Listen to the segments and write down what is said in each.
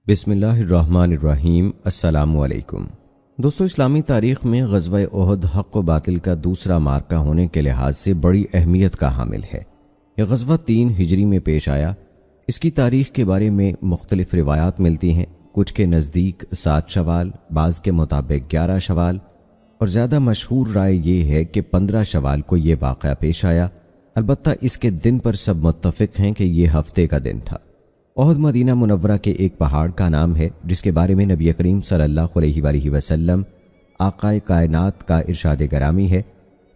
بسم اللہ الرحمن الرحیم۔ السلام علیکم دوستو، اسلامی تاریخ میں غزوہ احد حق و باطل کا دوسرا مارکہ ہونے کے لحاظ سے بڑی اہمیت کا حامل ہے۔ یہ غزوہ 3 ہجری میں پیش آیا۔ اس کی تاریخ کے بارے میں مختلف روایات ملتی ہیں، کچھ کے نزدیک 7 شوال، بعض کے مطابق 11 شوال، اور زیادہ مشہور رائے یہ ہے کہ 15 شوال کو یہ واقعہ پیش آیا۔ البتہ اس کے دن پر سب متفق ہیں کہ یہ ہفتے کا دن تھا۔ احد مدینہ منورہ کے ایک پہاڑ کا نام ہے جس کے بارے میں نبی کریم صلی اللہ علیہ وآلہ وسلم آقائے کائنات کا ارشاد گرامی ہے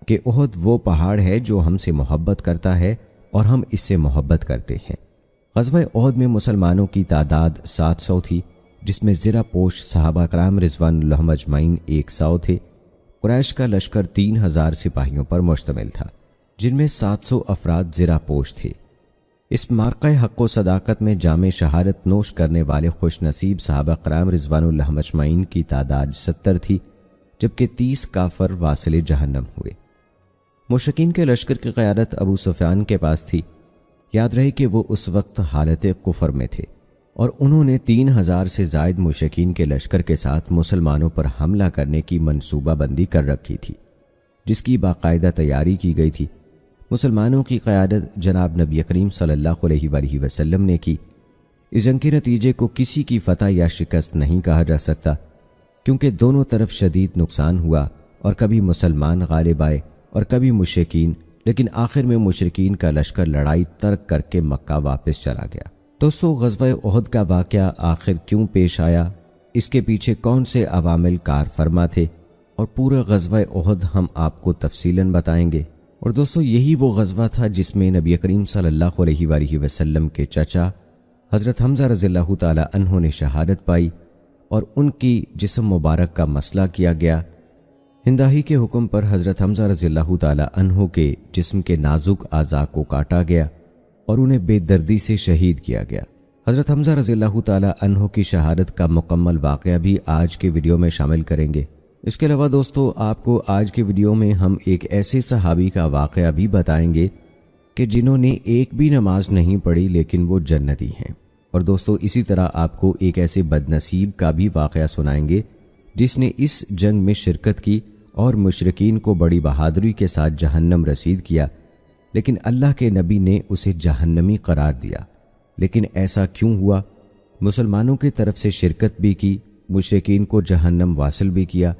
کہ احد وہ پہاڑ ہے جو ہم سے محبت کرتا ہے اور ہم اس سے محبت کرتے ہیں۔ غزوہ احد میں مسلمانوں کی تعداد 700 تھی، جس میں زرہ پوش صحابہ کرام رضوان اللہ مجمعین 100 تھے۔ قریش کا لشکر 3000 سپاہیوں پر مشتمل تھا، جن میں 700 افراد زرہ پوش تھے۔ اس مارکہ حق و صداقت میں جام شہادت نوش کرنے والے خوش نصیب صحابہ کرام رضوان اللہ مجمعین کی تعداد 70 تھی، جبکہ 30 کافر واصل جہنم ہوئے۔ مشرکین کے لشکر کی قیادت ابو سفیان کے پاس تھی۔ یاد رہے کہ وہ اس وقت حالت کفر میں تھے اور انہوں نے 3000 سے زائد مشرکین کے لشکر کے ساتھ مسلمانوں پر حملہ کرنے کی منصوبہ بندی کر رکھی تھی، جس کی باقاعدہ تیاری کی گئی تھی۔ مسلمانوں کی قیادت جناب نبی کریم صلی اللہ علیہ وآلہ وسلم نے کی۔ اس جنگ کے نتیجے کو کسی کی فتح یا شکست نہیں کہا جا سکتا، کیونکہ دونوں طرف شدید نقصان ہوا اور کبھی مسلمان غالب آئے اور کبھی مشرکین، لیکن آخر میں مشرکین کا لشکر لڑائی ترک کر کے مکہ واپس چلا گیا۔ دوستو، غزوہ احد کا واقعہ آخر کیوں پیش آیا، اس کے پیچھے کون سے عوامل کار فرما تھے، اور پورا غزوہ احد ہم آپ کو تفصیلاً بتائیں گے۔ اور دوستو، یہی وہ غزوہ تھا جس میں نبی کریم صلی اللہ علیہ وآلہ وسلم کے چچا حضرت حمزہ رضی اللہ تعالی عنہ نے شہادت پائی اور ان کی جسم مبارک کا مسئلہ کیا گیا۔ ہنداہی کے حکم پر حضرت حمزہ رضی اللہ تعالی عنہ کے جسم کے نازک اعضاء کو کاٹا گیا اور انہیں بے دردی سے شہید کیا گیا۔ حضرت حمزہ رضی اللہ تعالی عنہ کی شہادت کا مکمل واقعہ بھی آج کے ویڈیو میں شامل کریں گے۔ اس کے علاوہ دوستو، آپ کو آج کے ویڈیو میں ہم ایک ایسے صحابی کا واقعہ بھی بتائیں گے کہ جنہوں نے ایک بھی نماز نہیں پڑھی لیکن وہ جنتی ہیں۔ اور دوستو، اسی طرح آپ کو ایک ایسے بدنصیب کا بھی واقعہ سنائیں گے جس نے اس جنگ میں شرکت کی اور مشرکین کو بڑی بہادری کے ساتھ جہنم رسید کیا، لیکن اللہ کے نبی نے اسے جہنمی قرار دیا۔ لیکن ایسا کیوں ہوا؟ مسلمانوں کی طرف سے شرکت بھی کی، مشرکین کو جہنم واصل بھی کیا،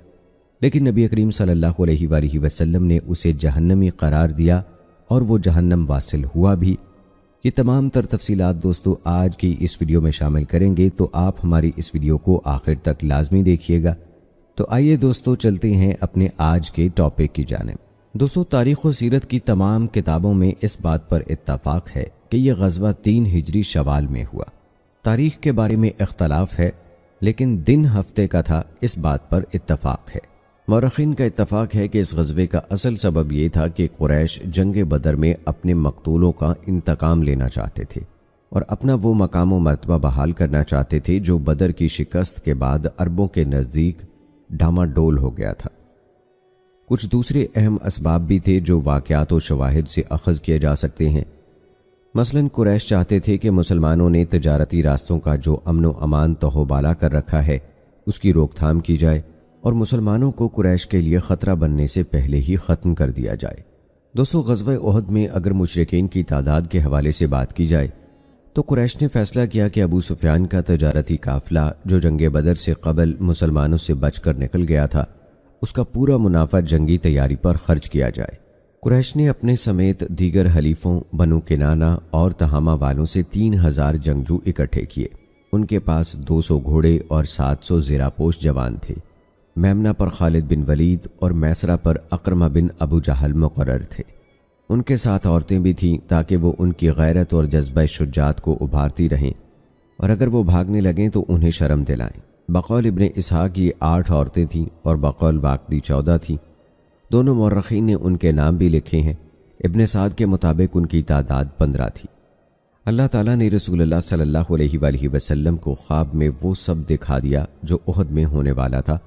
لیکن نبی کریم صلی اللہ علیہ وآلہ وسلم نے اسے جہنمی قرار دیا اور وہ جہنم واصل ہوا بھی۔ یہ تمام تر تفصیلات دوستو آج کی اس ویڈیو میں شامل کریں گے، تو آپ ہماری اس ویڈیو کو آخر تک لازمی دیکھیے گا۔ تو آئیے دوستو، چلتے ہیں اپنے آج کے ٹاپک کی جانب۔ دوستو، تاریخ و سیرت کی تمام کتابوں میں اس بات پر اتفاق ہے کہ یہ غزوہ 3 ہجری شوال میں ہوا۔ تاریخ کے بارے میں اختلاف ہے، لیکن دن ہفتے کا تھا، اس بات پر اتفاق ہے۔ مورخین کا اتفاق ہے کہ اس غزوے کا اصل سبب یہ تھا کہ قریش جنگ بدر میں اپنے مقتولوں کا انتقام لینا چاہتے تھے اور اپنا وہ مقام و مرتبہ بحال کرنا چاہتے تھے جو بدر کی شکست کے بعد عربوں کے نزدیک ڈاما ڈول ہو گیا تھا۔ کچھ دوسرے اہم اسباب بھی تھے جو واقعات و شواہد سے اخذ کیے جا سکتے ہیں۔ مثلاً قریش چاہتے تھے کہ مسلمانوں نے تجارتی راستوں کا جو امن و امان تہو بالا کر رکھا ہے اس کی روک تھام کی جائے اور مسلمانوں کو قریش کے لیے خطرہ بننے سے پہلے ہی ختم کر دیا جائے۔ دوستو، غزوہ احد میں اگر مشرکین کی تعداد کے حوالے سے بات کی جائے تو قریش نے فیصلہ کیا کہ ابو سفیان کا تجارتی قافلہ جو جنگ بدر سے قبل مسلمانوں سے بچ کر نکل گیا تھا، اس کا پورا منافع جنگی تیاری پر خرچ کیا جائے۔ قریش نے اپنے سمیت دیگر حلیفوں بنو کنانہ اور تہامہ والوں سے 3000 جنگجو اکٹھے کیے۔ ان کے پاس 200 گھوڑے اور 700 زرہ پوش جوان تھے۔ میمنہ پر خالد بن ولید اور میسرہ پر اکرمہ بن ابو جہل مقرر تھے۔ ان کے ساتھ عورتیں بھی تھیں تاکہ وہ ان کی غیرت اور جذبہ شجاعت کو ابھارتی رہیں، اور اگر وہ بھاگنے لگیں تو انہیں شرم دلائیں۔ بقول ابن اسحاق یہ 8 عورتیں تھیں اور بقول واقدی 14 تھیں۔ دونوں مورخین نے ان کے نام بھی لکھے ہیں۔ ابن سعد کے مطابق ان کی تعداد 15 تھی۔ اللہ تعالیٰ نے رسول اللہ صلی اللہ علیہ وآلہ وسلم کو خواب میں وہ سب دکھا دیا جو احد میں ہونے والا تھا،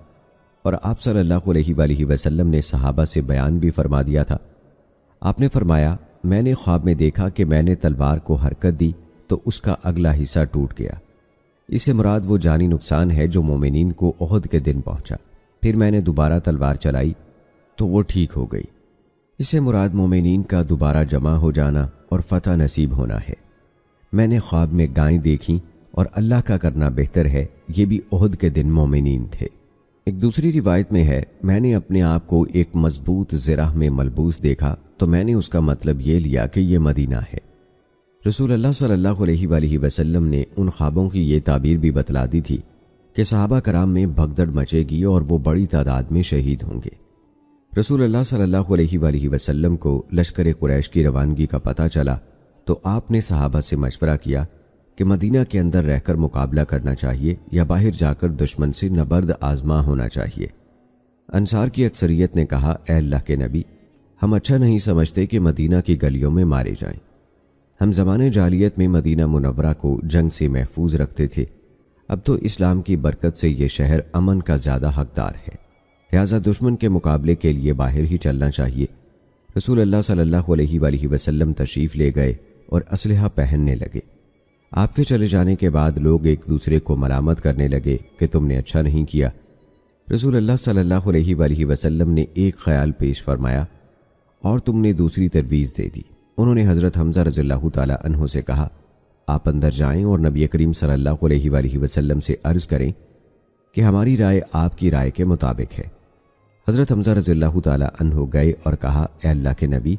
اور آپ صلی اللہ علیہ وآلہ وسلم نے صحابہ سے بیان بھی فرما دیا تھا۔ آپ نے فرمایا، میں نے خواب میں دیکھا کہ میں نے تلوار کو حرکت دی تو اس کا اگلا حصہ ٹوٹ گیا، اس سے مراد وہ جانی نقصان ہے جو مومنین کو احد کے دن پہنچا۔ پھر میں نے دوبارہ تلوار چلائی تو وہ ٹھیک ہو گئی۔ اس سے مراد مومنین کا دوبارہ جمع ہو جانا اور فتح نصیب ہونا ہے۔ میں نے خواب میں گائیں دیکھیں اور اللہ کا کرنا بہتر ہے، یہ بھی احد کے دن مومنین تھے۔ ایک دوسری روایت میں ہے، میں نے اپنے آپ کو ایک مضبوط زرہ میں ملبوس دیکھا تو میں نے اس کا مطلب یہ لیا کہ یہ مدینہ ہے۔ رسول اللہ صلی اللہ علیہ وآلہ وسلم نے ان خوابوں کی یہ تعبیر بھی بتلا دی تھی کہ صحابہ کرام میں بھگدڑ مچے گی اور وہ بڑی تعداد میں شہید ہوں گے۔ رسول اللہ صلی اللہ علیہ وآلہ وسلم کو لشکر قریش کی روانگی کا پتہ چلا تو آپ نے صحابہ سے مشورہ کیا کہ مدینہ کے اندر رہ کر مقابلہ کرنا چاہیے یا باہر جا کر دشمن سے نبرد آزما ہونا چاہیے۔ انصار کی اکثریت نے کہا، اے اللہ کے نبی، ہم اچھا نہیں سمجھتے کہ مدینہ کی گلیوں میں مارے جائیں۔ ہم زمانے جاہلیت میں مدینہ منورہ کو جنگ سے محفوظ رکھتے تھے، اب تو اسلام کی برکت سے یہ شہر امن کا زیادہ حقدار ہے، لہذا دشمن کے مقابلے کے لیے باہر ہی چلنا چاہیے۔ رسول اللہ صلی اللہ علیہ وآلہ وسلم تشریف لے گئے اور اسلحہ پہننے لگے۔ آپ کے چلے جانے کے بعد لوگ ایک دوسرے کو ملامت کرنے لگے کہ تم نے اچھا نہیں کیا۔ رسول اللہ صلی اللہ علیہ وآلہ وسلم نے ایک خیال پیش فرمایا اور تم نے دوسری تجویز دے دی۔ انہوں نے حضرت حمزہ رضی اللہ تعالی عنہ سے کہا، آپ اندر جائیں اور نبی کریم صلی اللہ علیہ وآلہ وسلم سے عرض کریں کہ ہماری رائے آپ کی رائے کے مطابق ہے۔ حضرت حمزہ رضی اللہ تعالی عنہ گئے اور کہا، اے اللہ کے نبی،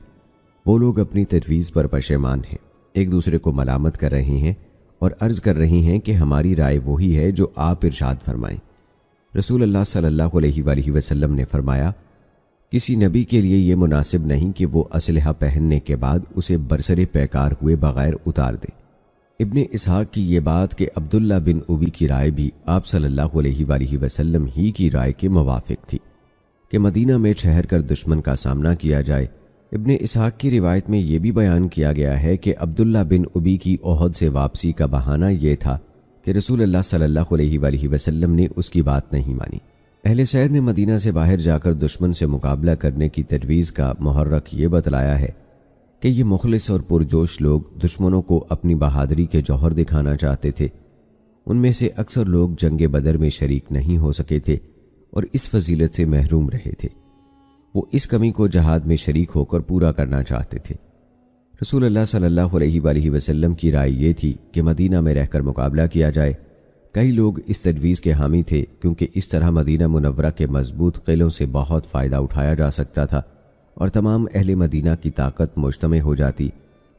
وہ لوگ اپنی تجویز پر پشیمان ہیں، ایک دوسرے کو ملامت کر رہے ہیں اور عرض کر رہی ہیں کہ ہماری رائے وہی ہے جو آپ ارشاد فرمائیں۔ رسول اللہ صلی اللہ علیہ وآلہ وسلم نے فرمایا، کسی نبی کے لیے یہ مناسب نہیں کہ وہ اسلحہ پہننے کے بعد اسے برسر پیکار ہوئے بغیر اتار دے۔ ابن اسحاق کی یہ بات کہ عبداللہ بن ابی کی رائے بھی آپ صلی اللہ علیہ وآلہ وسلم ہی کی رائے کے موافق تھی کہ مدینہ میں ٹھہر کر دشمن کا سامنا کیا جائے۔ ابن اسحاق کی روایت میں یہ بھی بیان کیا گیا ہے کہ عبداللہ بن ابی کی احد سے واپسی کا بہانہ یہ تھا کہ رسول اللہ صلی اللہ علیہ وآلہ وسلم نے اس کی بات نہیں مانی۔ اہل سیر نے مدینہ سے باہر جا کر دشمن سے مقابلہ کرنے کی تجویز کا محرک یہ بتلایا ہے کہ یہ مخلص اور پرجوش لوگ دشمنوں کو اپنی بہادری کے جوہر دکھانا چاہتے تھے۔ ان میں سے اکثر لوگ جنگ بدر میں شریک نہیں ہو سکے تھے اور اس فضیلت سے محروم رہے تھے۔ وہ اس کمی کو جہاد میں شریک ہو کر پورا کرنا چاہتے تھے۔ رسول اللہ صلی اللہ علیہ وآلہ وسلم کی رائے یہ تھی کہ مدینہ میں رہ کر مقابلہ کیا جائے۔ کئی لوگ اس تجویز کے حامی تھے کیونکہ اس طرح مدینہ منورہ کے مضبوط قلعوں سے بہت فائدہ اٹھایا جا سکتا تھا اور تمام اہل مدینہ کی طاقت مجتمع ہو جاتی،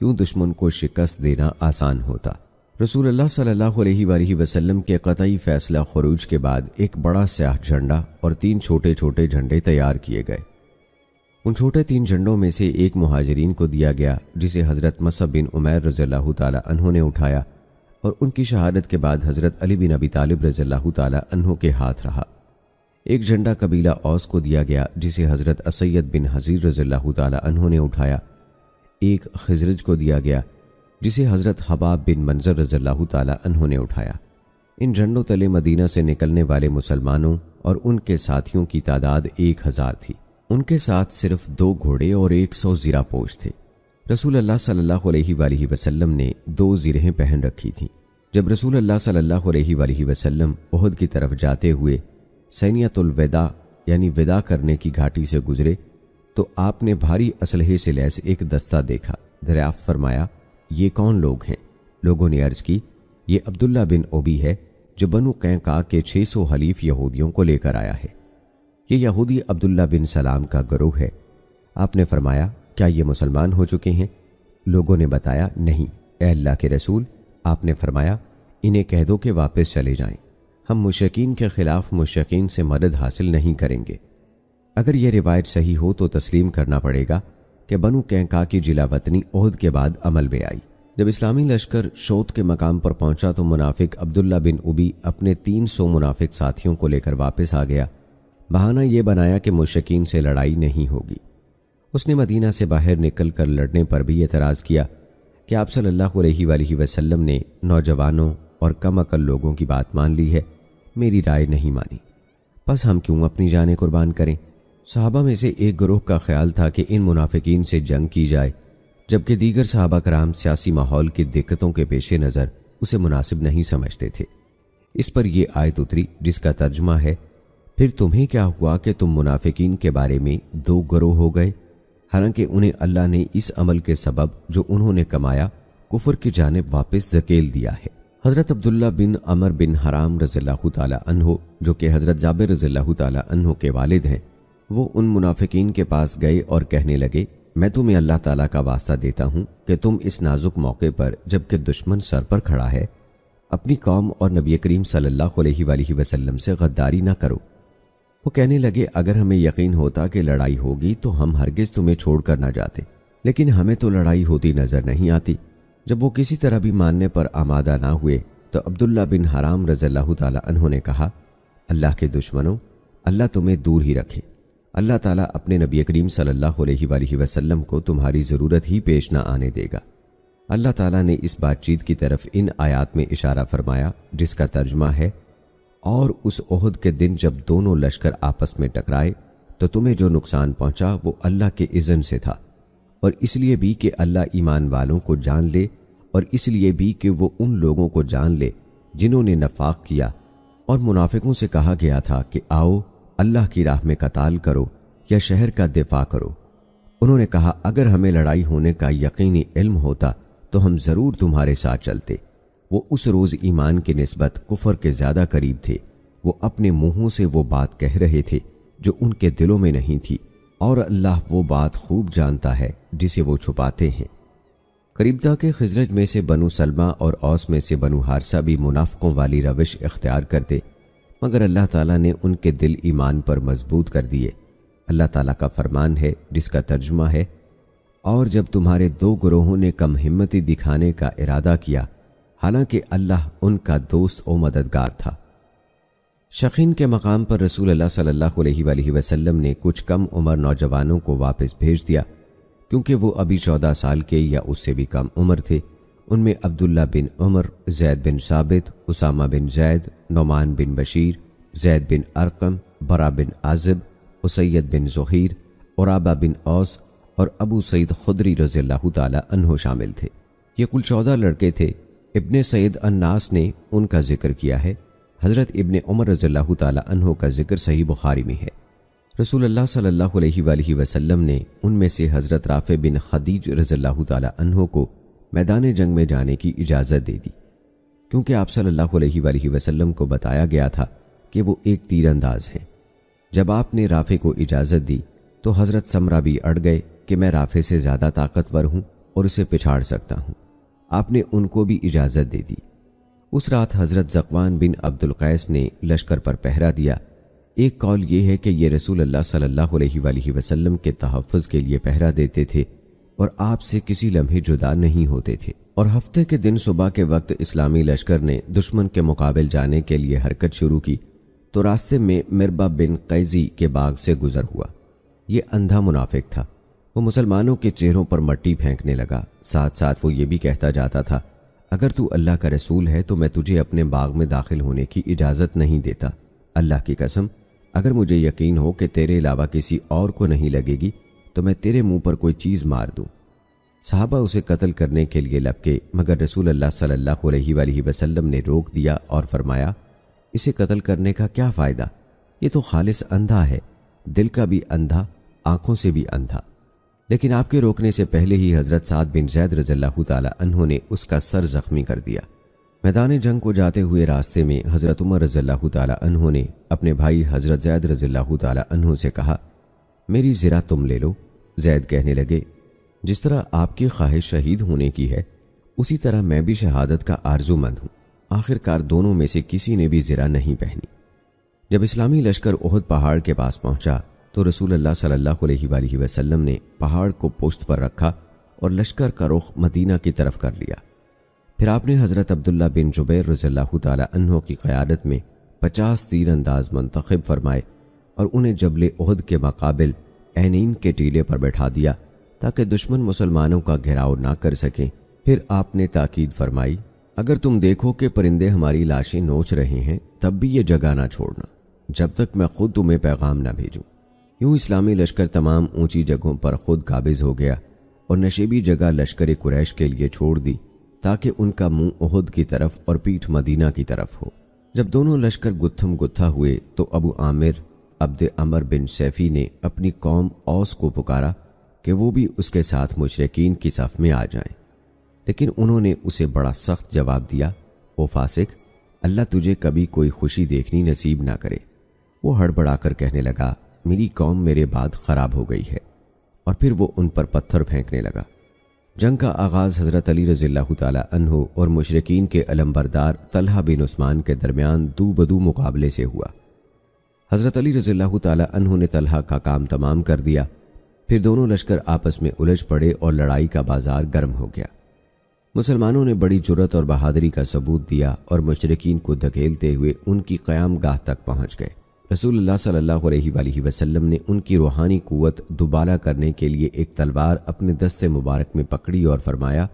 کیوں دشمن کو شکست دینا آسان ہوتا۔ رسول اللہ صلی اللہ علیہ وآلہ وسلم کے قطعی فیصلہ خروج کے بعد ایک بڑا سیاہ جھنڈا اور 3 چھوٹے چھوٹے جھنڈے تیار کیے گئے۔ ان چھوٹے 3 جھنڈوں میں سے ایک مہاجرین کو دیا گیا جسے حضرت مصعب بن عمیر رضی اللہ تعالی عنہ نے اٹھایا اور ان کی شہادت کے بعد حضرت علی بن ابی طالب رضی اللہ تعالی عنہ کے ہاتھ رہا۔ ایک جھنڈا قبیلہ اوس کو دیا گیا جسے حضرت اسید بن حضیر رضی اللہ تعالی عنہ نے اٹھایا۔ ایک خزرج کو دیا گیا جسے حضرت حباب بن منظر رضی اللہ تعالی عنہ نے اٹھایا۔ ان جھنڈوں تلے مدینہ سے نکلنے والے مسلمانوں اور ان کے ساتھیوں کی تعداد 1000 تھی۔ ان کے ساتھ صرف 2 گھوڑے اور 100 زیرہ پوش تھے۔ رسول اللہ صلی اللہ علیہ وآلہ وسلم نے 2 زرہیں پہن رکھی تھیں۔ جب رسول اللہ صلی اللہ علیہ وآلہ وسلم احد کی طرف جاتے ہوئے سینیت الوداع یعنی وداع کرنے کی گھاٹی سے گزرے تو آپ نے بھاری اسلحے سے لیس ایک دستہ دیکھا۔ دریافت فرمایا، یہ کون لوگ ہیں؟ لوگوں نے عرض کی، یہ عبداللہ بن ابی ہے جو بنو قینقاع کے 600 حلیف یہودیوں کو لے کر آیا ہے۔ یہ یہودی عبداللہ بن سلام کا گروہ ہے۔ آپ نے فرمایا، کیا یہ مسلمان ہو چکے ہیں؟ لوگوں نے بتایا، نہیں اے اللہ کے رسول۔ آپ نے فرمایا، انہیں کہہ دو کہ واپس چلے جائیں، ہم مشرکین کے خلاف مشرکین سے مدد حاصل نہیں کریں گے۔ اگر یہ روایت صحیح ہو تو تسلیم کرنا پڑے گا کہ بنو قینقاع کی جلا وطنی احد کے بعد عمل میں آئی۔ جب اسلامی لشکر شوط کے مقام پر پہنچا تو منافق عبداللہ بن ابی اپنے 300 منافق ساتھیوں کو لے کر واپس آ گیا۔ بہانہ یہ بنایا کہ مشرکین سے لڑائی نہیں ہوگی۔ اس نے مدینہ سے باہر نکل کر لڑنے پر بھی اعتراض کیا کہ آپ صلی اللہ علیہ وآلہ وسلم نے نوجوانوں اور کم عقل لوگوں کی بات مان لی ہے، میری رائے نہیں مانی، پس ہم کیوں اپنی جانیں قربان کریں؟ صحابہ میں سے ایک گروہ کا خیال تھا کہ ان منافقین سے جنگ کی جائے، جبکہ دیگر صحابہ کرام سیاسی ماحول کی دقتوں کے پیش نظر اسے مناسب نہیں سمجھتے تھے۔ اس پر یہ آیت اتری جس کا ترجمہ ہے، پھر تمہیں کیا ہوا کہ تم منافقین کے بارے میں دو گروہ ہو گئے، حالانکہ انہیں اللہ نے اس عمل کے سبب جو انہوں نے کمایا کفر کی جانب واپس دھکیل دیا ہے۔ حضرت عبداللہ بن عمر بن حرام رضی اللہ تعالی عنہ، جو کہ حضرت جابر رضی اللہ تعالی عنہ کے والد ہیں، وہ ان منافقین کے پاس گئے اور کہنے لگے، میں تمہیں اللہ تعالیٰ کا واسطہ دیتا ہوں کہ تم اس نازک موقع پر جب کہ دشمن سر پر کھڑا ہے اپنی قوم اور نبی کریم صلی اللہ علیہ وآلہ وسلم سے غداری نہ کرو۔ وہ کہنے لگے، اگر ہمیں یقین ہوتا کہ لڑائی ہوگی تو ہم ہرگز تمہیں چھوڑ کر نہ جاتے، لیکن ہمیں تو لڑائی ہوتی نظر نہیں آتی۔ جب وہ کسی طرح بھی ماننے پر آمادہ نہ ہوئے تو عبداللہ بن حرام رضی اللہ تعالی عنہ نے کہا، اللہ کے دشمنوں، اللہ تمہیں دور ہی رکھے، اللہ تعالیٰ اپنے نبی کریم صلی اللہ علیہ وآلہ وسلم کو تمہاری ضرورت ہی پیش نہ آنے دے گا۔ اللہ تعالیٰ نے اس بات چیت کی طرف ان آیات میں اشارہ فرمایا جس کا ترجمہ ہے، اور اس احد کے دن جب دونوں لشکر آپس میں ٹکرائے تو تمہیں جو نقصان پہنچا وہ اللہ کے اذن سے تھا، اور اس لیے بھی کہ اللہ ایمان والوں کو جان لے، اور اس لیے بھی کہ وہ ان لوگوں کو جان لے جنہوں نے نفاق کیا، اور منافقوں سے کہا گیا تھا کہ آؤ اللہ کی راہ میں قتال کرو یا شہر کا دفاع کرو۔ انہوں نے کہا، اگر ہمیں لڑائی ہونے کا یقینی علم ہوتا تو ہم ضرور تمہارے ساتھ چلتے۔ وہ اس روز ایمان کی نسبت کفر کے زیادہ قریب تھے۔ وہ اپنے منہوں سے وہ بات کہہ رہے تھے جو ان کے دلوں میں نہیں تھی، اور اللہ وہ بات خوب جانتا ہے جسے وہ چھپاتے ہیں۔ قریب تھا کہ خزرج میں سے بنو سلمہ اور اوس میں سے بنو حارثہ بھی منافقوں والی روش اختیار کرتے، مگر اللہ تعالیٰ نے ان کے دل ایمان پر مضبوط کر دیے۔ اللہ تعالیٰ کا فرمان ہے جس کا ترجمہ ہے، اور جب تمہارے دو گروہوں نے کم ہمتی دکھانے کا ارادہ کیا، حالانکہ اللہ ان کا دوست و مددگار تھا۔ شقین کے مقام پر رسول اللہ صلی اللہ علیہ وآلہ وسلم نے کچھ کم عمر نوجوانوں کو واپس بھیج دیا، کیونکہ وہ ابھی 14 سال کے یا اس سے بھی کم عمر تھے۔ ان میں عبداللہ بن عمر، زید بن ثابت، اسامہ بن زید، نعمان بن بشیر، زید بن ارقم، برا بن عازب، اسید بن زہیر، عرابہ بن اوس اور ابو سعید خدری رضی اللہ تعالی عنہ شامل تھے۔ یہ کل 14 لڑکے تھے۔ ابن سعید الناس نے ان کا ذکر کیا ہے۔ حضرت ابن عمر رضی اللہ تعالی عنہ کا ذکر صحیح بخاری میں ہے۔ رسول اللہ صلی اللہ علیہ وآلہ وسلم نے ان میں سے حضرت رافع بن خدیج رضی اللہ تعالی عنہ کو میدان جنگ میں جانے کی اجازت دے دی، کیونکہ آپ صلی اللہ علیہ وآلہ وسلم کو بتایا گیا تھا کہ وہ ایک تیر انداز ہیں۔ جب آپ نے رافع کو اجازت دی تو حضرت سمرہ بھی اڑ گئے کہ میں رافع سے زیادہ طاقتور ہوں اور اسے پچھاڑ سکتا ہوں۔ آپ نے ان کو بھی اجازت دے دی۔ اس رات حضرت ذقوان بن عبد القیس نے لشکر پر پہرا دیا۔ ایک قول یہ ہے کہ یہ رسول اللہ صلی اللہ علیہ وآلہ وسلم کے تحفظ کے لیے پہرا دیتے تھے اور آپ سے کسی لمحے جدا نہیں ہوتے تھے۔ اور ہفتے کے دن صبح کے وقت اسلامی لشکر نے دشمن کے مقابل جانے کے لیے حرکت شروع کی تو راستے میں مربع بن قیزی کے باغ سے گزر ہوا۔ یہ اندھا منافق تھا۔ وہ مسلمانوں کے چہروں پر مٹی پھینکنے لگا، ساتھ ساتھ وہ یہ بھی کہتا جاتا تھا، اگر تو اللہ کا رسول ہے تو میں تجھے اپنے باغ میں داخل ہونے کی اجازت نہیں دیتا۔ اللہ کی قسم، اگر مجھے یقین ہو کہ تیرے علاوہ کسی اور کو نہیں لگے گی تو میں تیرے منہ پر کوئی چیز مار دوں۔ صحابہ اسے قتل کرنے کے لیے لپکے، مگر رسول اللہ صلی اللہ علیہ وآلہ وسلم نے روک دیا اور فرمایا، اسے قتل کرنے کا کیا فائدہ؟ یہ تو خالص اندھا ہے، دل کا بھی اندھا، آنکھوں سے بھی اندھا۔ لیکن آپ کے روکنے سے پہلے ہی حضرت سعد بن زید رضی اللہ تعالی عنہ نے اس کا سر زخمی کر دیا۔ میدان جنگ کو جاتے ہوئے راستے میں حضرت عمر رضی اللہ تعالی عنہ نے اپنے بھائی حضرت زید رضی اللہ تعالی عنہ سے کہا، میری زرہ تم لے لو۔ زید کہنے لگے، جس طرح آپ کی خواہش شہید ہونے کی ہے اسی طرح میں بھی شہادت کا آرزو مند ہوں۔ آخر کار دونوں میں سے کسی نے بھی زرہ نہیں پہنی۔ جب اسلامی لشکر احد پہاڑ کے پاس پہنچا تو رسول اللہ صلی اللہ علیہ وآلہ وسلم نے پہاڑ کو پشت پر رکھا اور لشکر کا رخ مدینہ کی طرف کر لیا۔ پھر آپ نے حضرت عبداللہ بن جبیر رضی اللہ تعالی عنہ کی قیادت میں 50 تیر انداز منتخب فرمائے اور انہیں جبل احد کے مقابل عینین کے ٹیلے پر بیٹھا دیا تاکہ دشمن مسلمانوں کا گھیراؤ نہ کر سکیں۔ پھر آپ نے تاکید فرمائی، اگر تم دیکھو کہ پرندے ہماری لاشیں نوچ رہے ہیں تب بھی یہ جگہ نہ چھوڑنا جب تک میں خود تمہیں پیغام نہ بھیجوں۔ یوں اسلامی لشکر تمام اونچی جگہوں پر خود قابض ہو گیا اور نشیبی جگہ لشکر قریش کے لیے چھوڑ دی تاکہ ان کا منہ احد کی طرف اور پیٹھ مدینہ کی طرف ہو۔ جب دونوں لشکر گتھم گتھا ہوئے تو ابو عامر عبد عمر بن سیفی نے اپنی قوم اوس کو پکارا کہ وہ بھی اس کے ساتھ مشرکین کی صف میں آ جائیں، لیکن انہوں نے اسے بڑا سخت جواب دیا، او فاسق، اللہ تجھے کبھی کوئی خوشی دیکھنی نصیب نہ کرے۔ وہ ہڑبڑا کر کہنے لگا، میری قوم میرے بعد خراب ہو گئی ہے، اور پھر وہ ان پر پتھر پھینکنے لگا۔ جنگ کا آغاز حضرت علی رضی اللہ تعالی عنہ اور مشرکین کے علمبردار طلحہ بن عثمان کے درمیان دو بدو مقابلے سے ہوا۔ حضرت علی رضی اللہ تعالی عنہ نے طلحہ کا کام تمام کر دیا، پھر دونوں لشکر آپس میں الجھ پڑے اور لڑائی کا بازار گرم ہو گیا۔ مسلمانوں نے بڑی جرأت اور بہادری کا ثبوت دیا اور مشرکین کو دھکیلتے ہوئے ان کی قیام گاہ تک پہنچ گئے۔ رسول اللہ صلی اللہ علیہ وآلہ وسلم نے ان کی روحانی قوت دوبالا کرنے کے لیے ایک تلوار اپنے دست مبارک میں پکڑی اور فرمایا،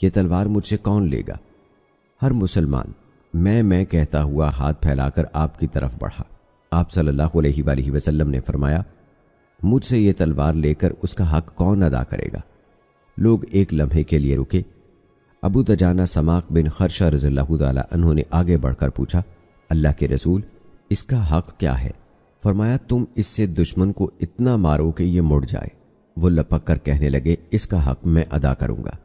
یہ تلوار مجھ سے کون لے گا؟ ہر مسلمان میں کہتا ہوا ہاتھ پھیلا کر آپ کی طرف بڑھا۔ آپ صلی اللہ علیہ وآلہ وسلم نے فرمایا، مجھ سے یہ تلوار لے کر اس کا حق کون ادا کرے گا؟ لوگ ایک لمحے کے لیے رکے۔ ابو دجانہ سماق بن خرشہ رضی اللہ تعالی عنہ نے آگے بڑھ کر پوچھا، اللہ کے رسول، اس کا حق کیا ہے؟ فرمایا، تم اس سے دشمن کو اتنا مارو کہ یہ مڑ جائے۔ وہ لپک کر کہنے لگے، اس کا حق میں ادا کروں گا۔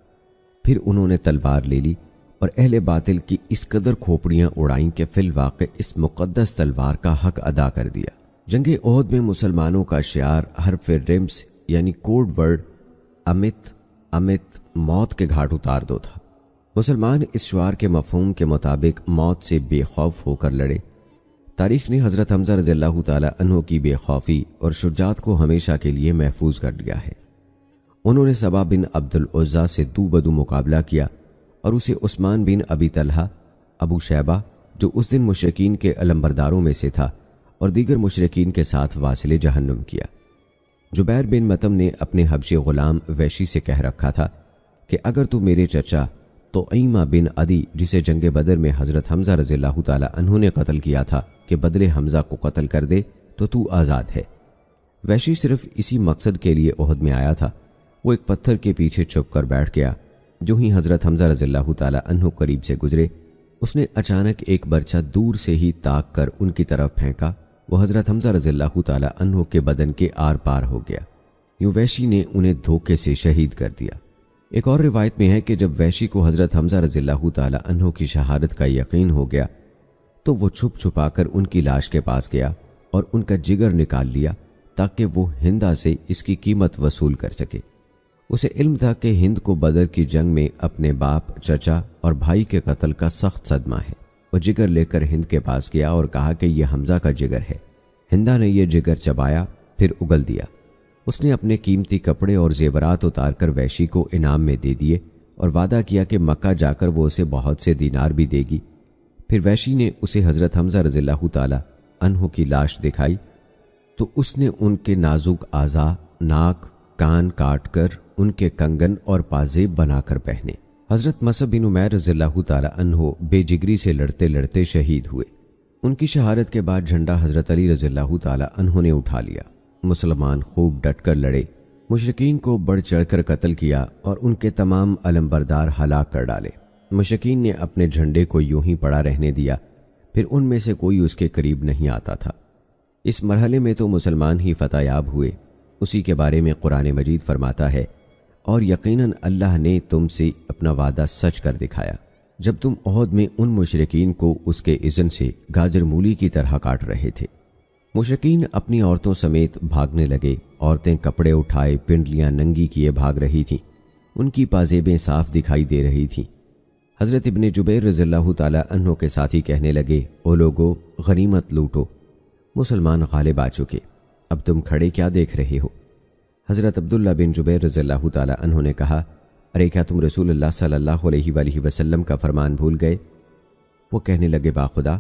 پھر انہوں نے تلوار لے لی اور اہل باطل کی اس قدر کھوپڑیاں اڑائیں کہ فی الواقع اس مقدس تلوار کا حق ادا کر دیا۔ جنگ احد میں مسلمانوں کا شعار حرف رمز یعنی کوڈ ورڈ امت موت کے گھاٹ اتار دو تھا۔ مسلمان اس شعار کے مفہوم کے مطابق موت سے بے خوف ہو کر لڑے۔ تاریخ نے حضرت حمزہ رضی اللہ تعالی عنہ کی بے خوفی اور شجاعت کو ہمیشہ کے لیے محفوظ کر لیا ہے۔ انہوں نے سبا بن عبد العزیٰ سے دو بدو مقابلہ کیا اور اسے عثمان بن ابی طلحہ، ابو شیبہ جو اس دن مشرکین کے علمبرداروں میں سے تھا، اور دیگر مشرکین کے ساتھ واصل جہنم کیا۔ جبیر بن مطعم نے اپنے حبشی غلام ویشی سے کہہ رکھا تھا کہ اگر تو میرے چچا طعیمہ بن عدی جسے جنگ بدر میں حضرت حمزہ رضی اللہ تعالی عنہ نے قتل کیا تھا کہ بدلے حمزہ کو قتل کر دے تو آزاد ہے۔ ویشی صرف اسی مقصد کے لیے احد میں آیا تھا۔ وہ ایک پتھر کے پیچھے چھپ کر بیٹھ گیا۔ جو ہی حضرت حمزہ رضی اللہ تعالی عنہ قریب سے گزرے، اس نے اچانک ایک برچہ دور سے ہی تاک کر ان کی طرف پھینکا۔ وہ حضرت حمزہ رضی اللہ تعالی عنہ کے بدن کے آر پار ہو گیا۔ یوں ویشی نے انہیں دھوکے سے شہید کر دیا۔ ایک اور روایت میں ہے کہ جب ویشی کو حضرت حمزہ رضی اللہ تعالی عنہ کی شہادت کا یقین ہو گیا تو وہ چھپ چھپا کر ان کی لاش کے پاس گیا اور ان کا جگر نکال لیا تاکہ وہ ہندا سے اس کی قیمت وصول کر سکے۔ اسے علم تھا کہ ہند کو بدر کی جنگ میں اپنے باپ، چچا اور بھائی کے قتل کا سخت صدمہ ہے۔ وہ جگر لے کر ہند کے پاس گیا اور کہا کہ یہ حمزہ کا جگر ہے۔ ہندا نے یہ جگر چبایا، پھر اگل دیا۔ اس نے اپنے قیمتی کپڑے اور زیورات اتار کر ویشی کو انعام میں دے دیے اور وعدہ کیا کہ مکہ جا کر وہ اسے بہت سے دینار بھی دے گی۔ پھر ویشی نے اسے حضرت حمزہ رضی اللہ تعالی عنہ کی لاش دکھائی تو اس نے ان کے نازک اعضاء، ناک، کان کاٹ کر ان کے کنگن اور پازیب بنا کر پہنے۔ حضرت مصعب بن عمیر رضی اللہ تعالی عنہ بے جگری سے لڑتے لڑتے شہید ہوئے۔ ان کی شہادت کے بعد جھنڈا حضرت علی رضی اللہ تعالی عنہ نے اٹھا لیا۔ مسلمان خوب ڈٹ کر لڑے، مشرکین کو بڑھ چڑھ کر قتل کیا اور ان کے تمام علمبردار ہلاک کر ڈالے۔ مشرکین نے اپنے جھنڈے کو یوں ہی پڑا رہنے دیا، پھر ان میں سے کوئی اس کے قریب نہیں آتا تھا۔ اس مرحلے میں تو مسلمان ہی فتح یاب ہوئے۔ اسی کے بارے میں قرآن مجید فرماتا ہے، اور یقیناً اللہ نے تم سے اپنا وعدہ سچ کر دکھایا جب تم احد میں ان مشرکین کو اس کے اذن سے گاجر مولی کی طرح کاٹ رہے تھے۔ مشرکین اپنی عورتوں سمیت بھاگنے لگے۔ عورتیں کپڑے اٹھائے پنڈلیاں ننگی کیے بھاگ رہی تھیں۔ ان کی پازیبیں صاف دکھائی دے رہی تھیں۔ حضرت ابن جبیر رضی اللہ تعالی عنہ کے ساتھی کہنے لگے، او لوگو، غنیمت لوٹو، مسلمان غالب آ چکے، اب تم کھڑے کیا دیکھ رہے ہو؟ حضرت عبداللہ بن جبیر رضی اللہ تعالی عنہ نے کہا، ارے کیا تم رسول اللہ صلی اللہ علیہ وآلہ وسلم کا فرمان بھول گئے؟ وہ کہنے لگے، باخدا،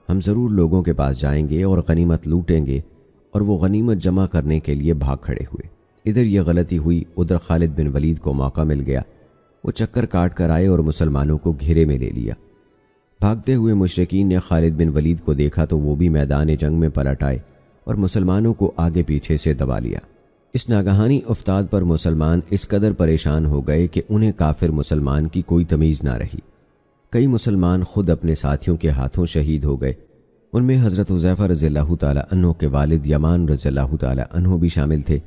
ہم ضرور لوگوں کے پاس جائیں گے اور غنیمت لوٹیں گے، اور وہ غنیمت جمع کرنے کے لیے بھاگ کھڑے ہوئے۔ ادھر یہ غلطی ہوئی، ادھر خالد بن ولید کو موقع مل گیا۔ وہ چکر کاٹ کر آئے اور مسلمانوں کو گھیرے میں لے لیا۔ بھاگتے ہوئے مشرکین نے خالد بن ولید کو دیکھا تو وہ بھی میدان جنگ میں پلٹ آئے اور مسلمانوں کو آگے پیچھے سے دبا لیا۔ اس ناگہانی افتاد پر مسلمان اس قدر پریشان ہو گئے کہ انہیں کافر مسلمان کی کوئی تمیز نہ رہی۔ کئی مسلمان خود اپنے ساتھیوں کے ہاتھوں شہید ہو گئے۔ ان میں حضرت حذیفہ رضی اللہ تعالیٰ عنہ کے والد یمان رضی اللہ تعالیٰ عنہ بھی شامل تھے۔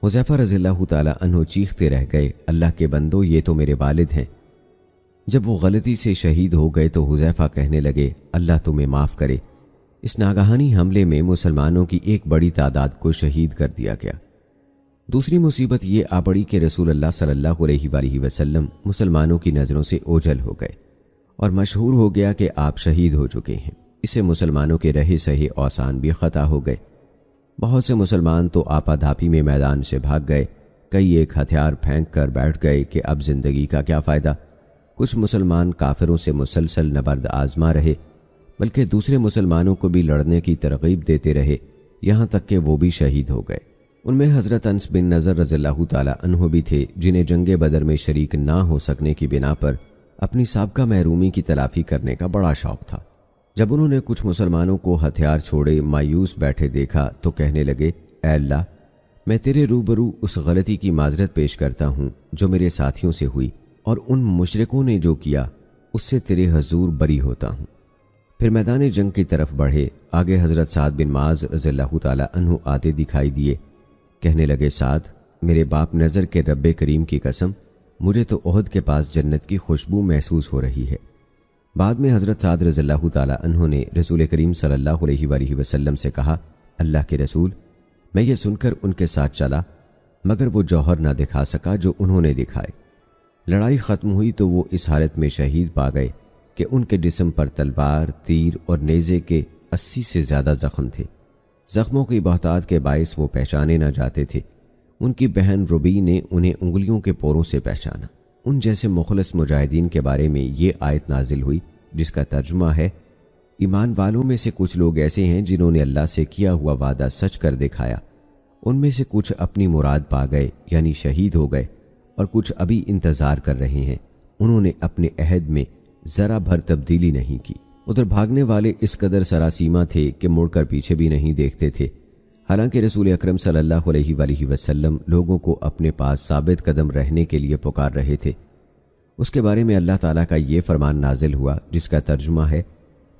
حذیفہ رضی اللہ تعالیٰ عنہ چیختے رہ گئے، اللہ کے بندو، یہ تو میرے والد ہیں۔ جب وہ غلطی سے شہید ہو گئے تو حذیفہ کہنے لگے، اللہ تمہیں معاف کرے۔ اس ناگہانی حملے میں مسلمانوں کی ایک بڑی تعداد کو شہید کر دیا گیا۔ دوسری مصیبت یہ آ پڑی کہ رسول اللہ صلی اللہ علیہ وآلہ وسلم مسلمانوں کی نظروں سے اوجھل ہو گئے اور مشہور ہو گیا کہ آپ شہید ہو چکے ہیں۔ اس سے مسلمانوں کے رہے سہے اوسان بھی خطا ہو گئے۔ بہت سے مسلمان تو آپا دھاپی میں میدان سے بھاگ گئے، کئی ایک ہتھیار پھینک کر بیٹھ گئے کہ اب زندگی کا کیا فائدہ۔ کچھ مسلمان کافروں سے مسلسل نبرد آزما رہے، بلکہ دوسرے مسلمانوں کو بھی لڑنے کی ترغیب دیتے رہے، یہاں تک کہ وہ بھی شہید ہو گئے۔ ان میں حضرت انس بن نضر رضی اللہ تعالیٰ عنہ بھی تھے، جنہیں جنگ بدر میں شریک نہ ہو سکنے کی بنا پر اپنی سابقہ محرومی کی تلافی کرنے کا بڑا شوق تھا۔ جب انہوں نے کچھ مسلمانوں کو ہتھیار چھوڑے مایوس بیٹھے دیکھا تو کہنے لگے، اے اللہ، میں تیرے روبرو اس غلطی کی معذرت پیش کرتا ہوں جو میرے ساتھیوں سے ہوئی، اور ان مشرکوں نے جو کیا اس سے تیرے حضور بری ہوتا ہوں۔ پھر میدان جنگ کی طرف بڑھے۔ آگے حضرت سعد بن معاذ رضی اللہ تعالیٰ عنہ آتے دکھائی دیے۔ کہنے لگے، سعد، میرے باپ نظر کے رب کریم کی قسم، مجھے تو احد کے پاس جنت کی خوشبو محسوس ہو رہی ہے۔ بعد میں حضرت سعد رضی اللہ تعالیٰ عنہ نے رسول کریم صلی اللہ علیہ وآلہ وسلم سے کہا، اللہ کے رسول، میں یہ سن کر ان کے ساتھ چلا، مگر وہ جوہر نہ دکھا سکا جو انہوں نے دکھائے۔ لڑائی ختم ہوئی تو وہ اس حالت میں شہید پا گئے کہ ان کے جسم پر تلوار، تیر اور نیزے کے 80 سے زیادہ زخم تھے۔ زخموں کی بہتات کے باعث وہ پہچانے نہ جاتے تھے۔ ان کی بہن ربی نے انہیں انگلیوں کے پوروں سے پہچانا۔ ان جیسے مخلص مجاہدین کے بارے میں یہ آیت نازل ہوئی جس کا ترجمہ ہے، ایمان والوں میں سے کچھ لوگ ایسے ہیں جنہوں نے اللہ سے کیا ہوا وعدہ سچ کر دکھایا۔ ان میں سے کچھ اپنی مراد پا گئے یعنی شہید ہو گئے، اور کچھ ابھی انتظار کر رہے ہیں، انہوں نے اپنے عہد میں ذرا بھر تبدیلی نہیں کی۔ ادھر بھاگنے والے اس قدر سراسیمہ تھے کہ مڑ کر پیچھے بھی نہیں دیکھتے تھے، حالانکہ رسول اکرم صلی اللہ علیہ وآلہ وسلم لوگوں کو اپنے پاس ثابت قدم رہنے کے لیے پکار رہے تھے۔ اس کے بارے میں اللہ تعالیٰ کا یہ فرمان نازل ہوا جس کا ترجمہ ہے،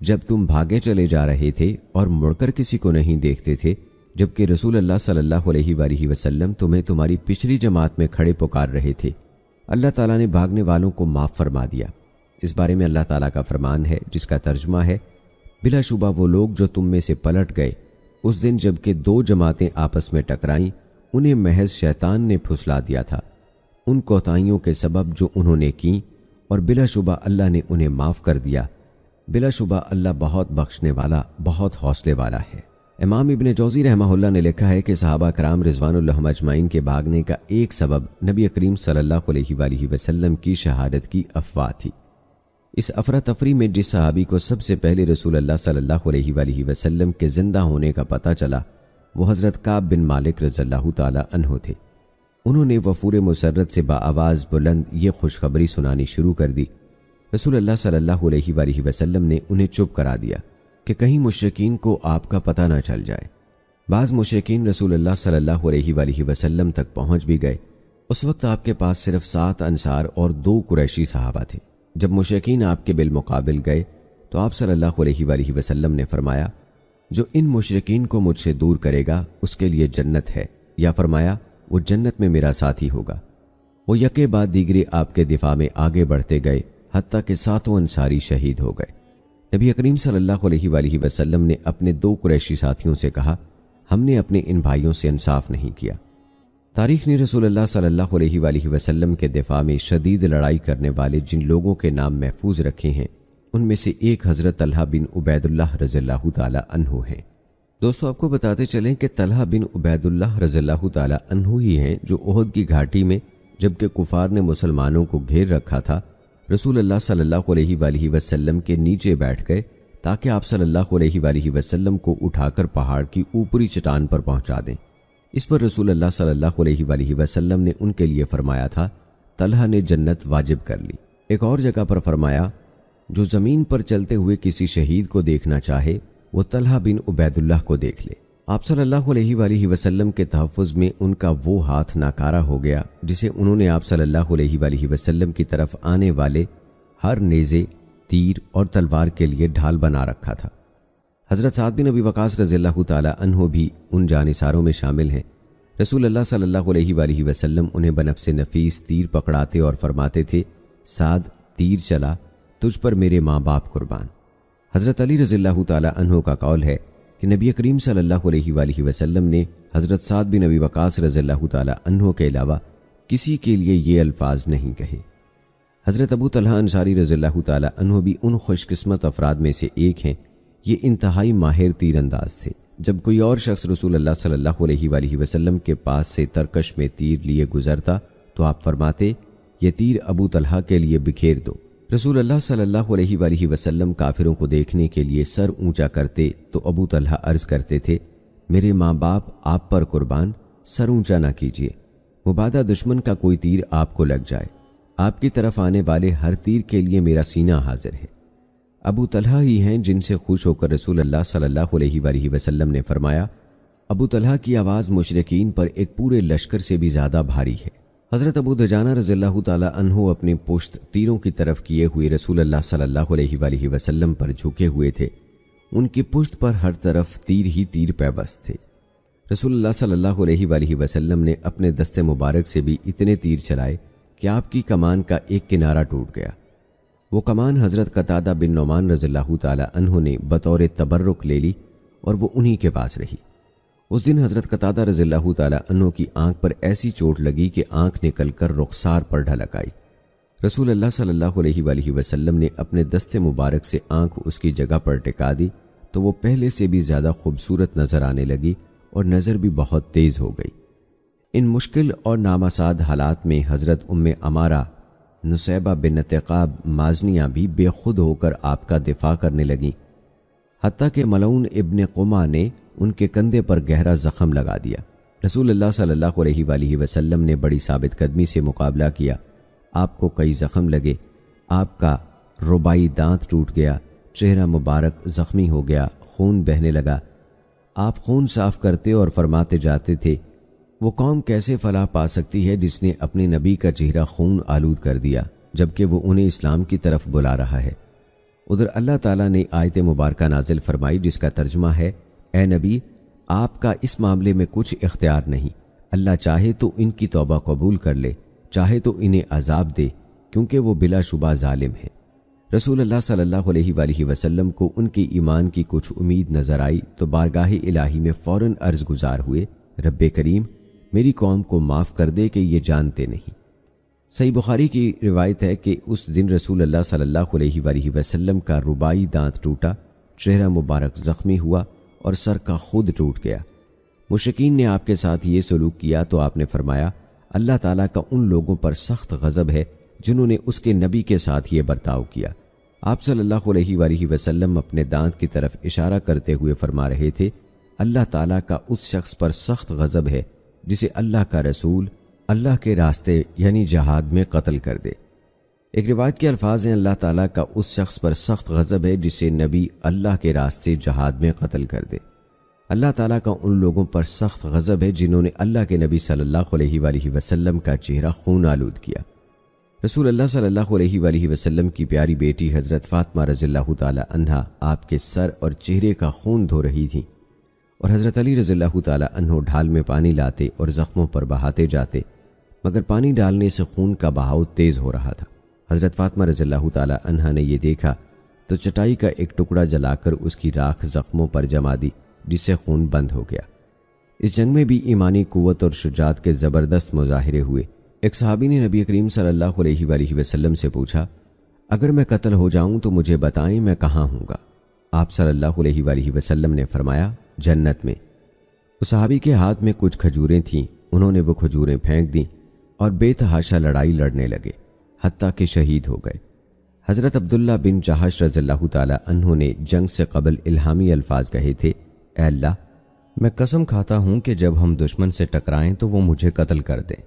جب تم بھاگے چلے جا رہے تھے اور مڑ کر کسی کو نہیں دیکھتے تھے، جبکہ رسول اللہ صلی اللہ علیہ وآلہ وسلم تمہیں تمہاری پچھلی جماعت میں کھڑے پکار رہے تھے، اللہ تعالیٰ نے بھاگنے والوں کو معاف فرما دیا۔ اس بارے میں اللہ تعالیٰ کا فرمان ہے جس کا ترجمہ ہے، بلا شبہ وہ لوگ جو تم میں سے پلٹ گئے اس دن جب کہ دو جماعتیں آپس میں ٹکرائیں، انہیں محض شیطان نے پھسلا دیا تھا ان کوتاہیوں کے سبب جو انہوں نے کیں، اور بلا شبہ اللہ نے انہیں معاف کر دیا۔ بلا شبہ اللہ بہت بخشنے والا، بہت حوصلے والا ہے۔ امام ابن جوزی رحمہ اللہ نے لکھا ہے کہ صحابہ کرام رضوان اللہ اجمعین کے بھاگنے کا ایک سبب نبی کریم صلی اللہ علیہ وآلہ وسلم کی شہادت کی افواہ تھی۔ اس افراتفری میں جس صحابی کو سب سے پہلے رسول اللہ صلی اللہ علیہ وآلہ وسلم کے زندہ ہونے کا پتہ چلا وہ حضرت کعب بن مالک رضی اللہ تعالی عنہ تھے۔ انہوں نے وفور مسرت سے بآواز بلند یہ خوشخبری سنانی شروع کر دی۔ رسول اللہ صلی اللہ علیہ وآلہ وسلم نے انہیں چپ کرا دیا کہ کہیں مشرکین کو آپ کا پتہ نہ چل جائے۔ بعض مشرکین رسول اللہ صلی اللہ علیہ وآلہ وسلم تک پہنچ بھی گئے۔ اس وقت آپ کے پاس صرف 7 انصار اور 2 قریشی صحابہ تھے۔ جب مشرکین آپ کے بالمقابل گئے تو آپ صلی اللہ علیہ وآلہ وسلم نے فرمایا، جو ان مشرکین کو مجھ سے دور کرے گا اس کے لیے جنت ہے، یا فرمایا وہ جنت میں میرا ساتھی ہوگا۔ وہ یکے بعد دیگرے آپ کے دفاع میں آگے بڑھتے گئے حتیٰ کہ 7 انصاری شہید ہو گئے۔ نبی کریم صلی اللہ علیہ وآلہ وسلم نے اپنے 2 قریشی ساتھیوں سے کہا، ہم نے اپنے ان بھائیوں سے انصاف نہیں کیا۔ تاریخ نے رسول اللہ صلی اللہ علیہ وآلہ وسلم کے دفاع میں شدید لڑائی کرنے والے جن لوگوں کے نام محفوظ رکھے ہیں ان میں سے ایک حضرت طلحہ بن عبید اللہ رضی اللہ تعالی عنہ ہیں۔ دوستو، آپ کو بتاتے چلیں کہ طلحہ بن عبید اللہ رضی اللہ تعالی عنہ ہی ہیں جو احد کی گھاٹی میں جبکہ کفار نے مسلمانوں کو گھیر رکھا تھا، رسول اللہ صلی اللہ علیہ وآلہ وسلم کے نیچے بیٹھ گئے تاکہ آپ صلی اللہ علیہ وآلہ وسلم کو اٹھا کر پہاڑ کی اوپری چٹان پر پہنچا دیں۔ اس پر رسول اللہ صلی اللہ علیہ وآلہ وسلم نے ان کے لیے فرمایا تھا، طلحہ نے جنت واجب کر لی۔ ایک اور جگہ پر فرمایا، جو زمین پر چلتے ہوئے کسی شہید کو دیکھنا چاہے وہ طلحہ بن عبید اللہ کو دیکھ لے۔ آپ صلی اللہ علیہ وآلہ وسلم کے تحفظ میں ان کا وہ ہاتھ ناکارہ ہو گیا جسے انہوں نے آپ صلی اللہ علیہ وآلہ وسلم کی طرف آنے والے ہر نیزے، تیر اور تلوار کے لیے ڈھال بنا رکھا تھا۔ حضرت سعد بن ابی وقاص رضی اللہ تعالی عنہ بھی ان جانثاروں میں شامل ہیں۔ رسول اللہ صلی اللہ علیہ وآلہ وسلم انہیں بنفس نفیس تیر پکڑاتے اور فرماتے تھے، سعد تیر چلا، تجھ پر میرے ماں باپ قربان۔ حضرت علی رضی اللہ تعالی عنہ کا قول ہے کہ نبی کریم صلی اللہ علیہ وآلہ وسلم نے حضرت سعد بن ابی وقاص رضی اللہ تعالی عنہ کے علاوہ کسی کے لیے یہ الفاظ نہیں کہے۔ حضرت ابو طلحہ انصاری رضی اللہ تعالی عنہ بھی ان خوش قسمت افراد میں سے ایک ہیں۔ یہ انتہائی ماہر تیر انداز تھے۔ جب کوئی اور شخص رسول اللہ صلی اللہ علیہ وآلہ وسلم کے پاس سے ترکش میں تیر لیے گزرتا تو آپ فرماتے، یہ تیر ابو طلحہ کے لیے بکھیر دو۔ رسول اللہ صلی اللہ علیہ وآلہ وسلم کافروں کو دیکھنے کے لیے سر اونچا کرتے تو ابو طلحہ عرض کرتے تھے، میرے ماں باپ آپ پر قربان، سر اونچا نہ کیجیے، مبادا دشمن کا کوئی تیر آپ کو لگ جائے، آپ کی طرف آنے والے ہر تیر کے لیے میرا سینہ حاضر ہے۔ ابو طلحہ ہی ہیں جن سے خوش ہو کر رسول اللہ صلی اللہ علیہ وآلہ وسلم نے فرمایا، ابو طلحہ کی آواز مشرکین پر ایک پورے لشکر سے بھی زیادہ بھاری ہے۔ حضرت ابو دجانہ رضی اللہ تعالی عنہ اپنی پشت تیروں کی طرف کیے ہوئے رسول اللہ صلی اللہ علیہ وآلہ وسلم پر جھکے ہوئے تھے۔ ان کی پشت پر ہر طرف تیر ہی تیر پیوست تھے۔ رسول اللہ صلی اللہ علیہ وآلہ وسلم نے اپنے دست مبارک سے بھی اتنے تیر چلائے کہ آپ کی کمان کا ایک کنارہ ٹوٹ گیا۔ وہ کمان حضرت قتادہ بن نعمان رضی اللہ تعالی عنہ نے بطور تبرک لے لی اور وہ انہی کے پاس رہی۔ اس دن حضرت قتادہ رضی اللہ تعالی عنہ کی آنکھ پر ایسی چوٹ لگی کہ آنکھ نکل کر رخسار پر ڈھلک آئی۔ رسول اللہ صلی اللہ علیہ وآلہ وسلم نے اپنے دست مبارک سے آنکھ اس کی جگہ پر ٹکا دی تو وہ پہلے سے بھی زیادہ خوبصورت نظر آنے لگی اور نظر بھی بہت تیز ہو گئی۔ ان مشکل اور نامساعد حالات میں حضرت ام عمارہ نصیبہ بنت قعب مازنیہ بھی بے خود ہو کر آپ کا دفاع کرنے لگیں، حتیٰ کہ ملعون ابن قمہ نے ان کے کندھے پر گہرا زخم لگا دیا۔ رسول اللہ صلی اللہ علیہ وآلہ وسلم نے بڑی ثابت قدمی سے مقابلہ کیا۔ آپ کو کئی زخم لگے، آپ کا رباعی دانت ٹوٹ گیا، چہرہ مبارک زخمی ہو گیا، خون بہنے لگا۔ آپ خون صاف کرتے اور فرماتے جاتے تھے، وہ قوم کیسے فلاح پا سکتی ہے جس نے اپنے نبی کا چہرہ خون آلود کر دیا جبکہ وہ انہیں اسلام کی طرف بلا رہا ہے۔ ادھر اللہ تعالیٰ نے آیت مبارکہ نازل فرمائی جس کا ترجمہ ہے، اے نبی آپ کا اس معاملے میں کچھ اختیار نہیں، اللہ چاہے تو ان کی توبہ قبول کر لے، چاہے تو انہیں عذاب دے، کیونکہ وہ بلا شبہ ظالم ہے۔ رسول اللہ صلی اللہ علیہ وآلہ وسلم کو ان کی ایمان کی کچھ امید نظر آئی تو بارگاہ الہی میں فوراً عرض گزار ہوئے، رب کریم میری قوم کو معاف کر دے کہ یہ جانتے نہیں۔ صحیح بخاری کی روایت ہے کہ اس دن رسول اللہ صلی اللہ علیہ وآلہ وسلم کا رباعی دانت ٹوٹا، چہرہ مبارک زخمی ہوا اور سر کا خود ٹوٹ گیا۔ مشرکین نے آپ کے ساتھ یہ سلوک کیا تو آپ نے فرمایا، اللہ تعالیٰ کا ان لوگوں پر سخت غضب ہے جنہوں نے اس کے نبی کے ساتھ یہ برتاؤ کیا۔ آپ صلی اللہ علیہ وآلہ وسلم اپنے دانت کی طرف اشارہ کرتے ہوئے فرما رہے تھے، اللہ تعالیٰ کا اس شخص پر سخت غضب ہے جسے اللہ کا رسول اللہ کے راستے یعنی جہاد میں قتل کر دے۔ ایک روایت کے الفاظ ہیں، اللہ تعالیٰ کا اس شخص پر سخت غضب ہے جسے نبی اللہ کے راستے جہاد میں قتل کر دے۔ اللہ تعالیٰ کا ان لوگوں پر سخت غضب ہے جنہوں نے اللہ کے نبی صلی اللہ علیہ وآلہ وسلم کا چہرہ خون آلود کیا۔ رسول اللہ صلی اللہ علیہ وآلہ وسلم کی پیاری بیٹی حضرت فاطمہ رضی اللہ تعالی عنہا آپ کے سر اور چہرے کا خون دھو رہی تھیں اور حضرت علی رضی اللہ تعالی عنہ ڈھال میں پانی لاتے اور زخموں پر بہاتے جاتے، مگر پانی ڈالنے سے خون کا بہاؤ تیز ہو رہا تھا۔ حضرت فاطمہ رضی اللہ تعالی عنہا نے یہ دیکھا تو چٹائی کا ایک ٹکڑا جلا کر اس کی راکھ زخموں پر جما دی جس سے خون بند ہو گیا۔ اس جنگ میں بھی ایمانی قوت اور شجاعت کے زبردست مظاہرے ہوئے۔ ایک صحابی نے نبی کریم صلی اللہ علیہ وآلہ وسلم سے پوچھا، اگر میں قتل ہو جاؤں تو مجھے بتائیں میں کہاں ہوں گا؟ آپ صلی اللہ علیہ وآلہ وسلم نے فرمایا، جنت میں۔ اس صحابی کے ہاتھ میں کچھ کھجوریں تھیں، انہوں نے وہ کھجوریں پھینک دیں اور بے تحاشا لڑائی لڑنے لگے حتیٰ کہ شہید ہو گئے۔ حضرت عبداللہ بن جہش رضی اللہ تعالی عنہ نے جنگ سے قبل الہامی الفاظ کہے تھے، اے اللہ میں قسم کھاتا ہوں کہ جب ہم دشمن سے ٹکرائیں تو وہ مجھے قتل کر دیں،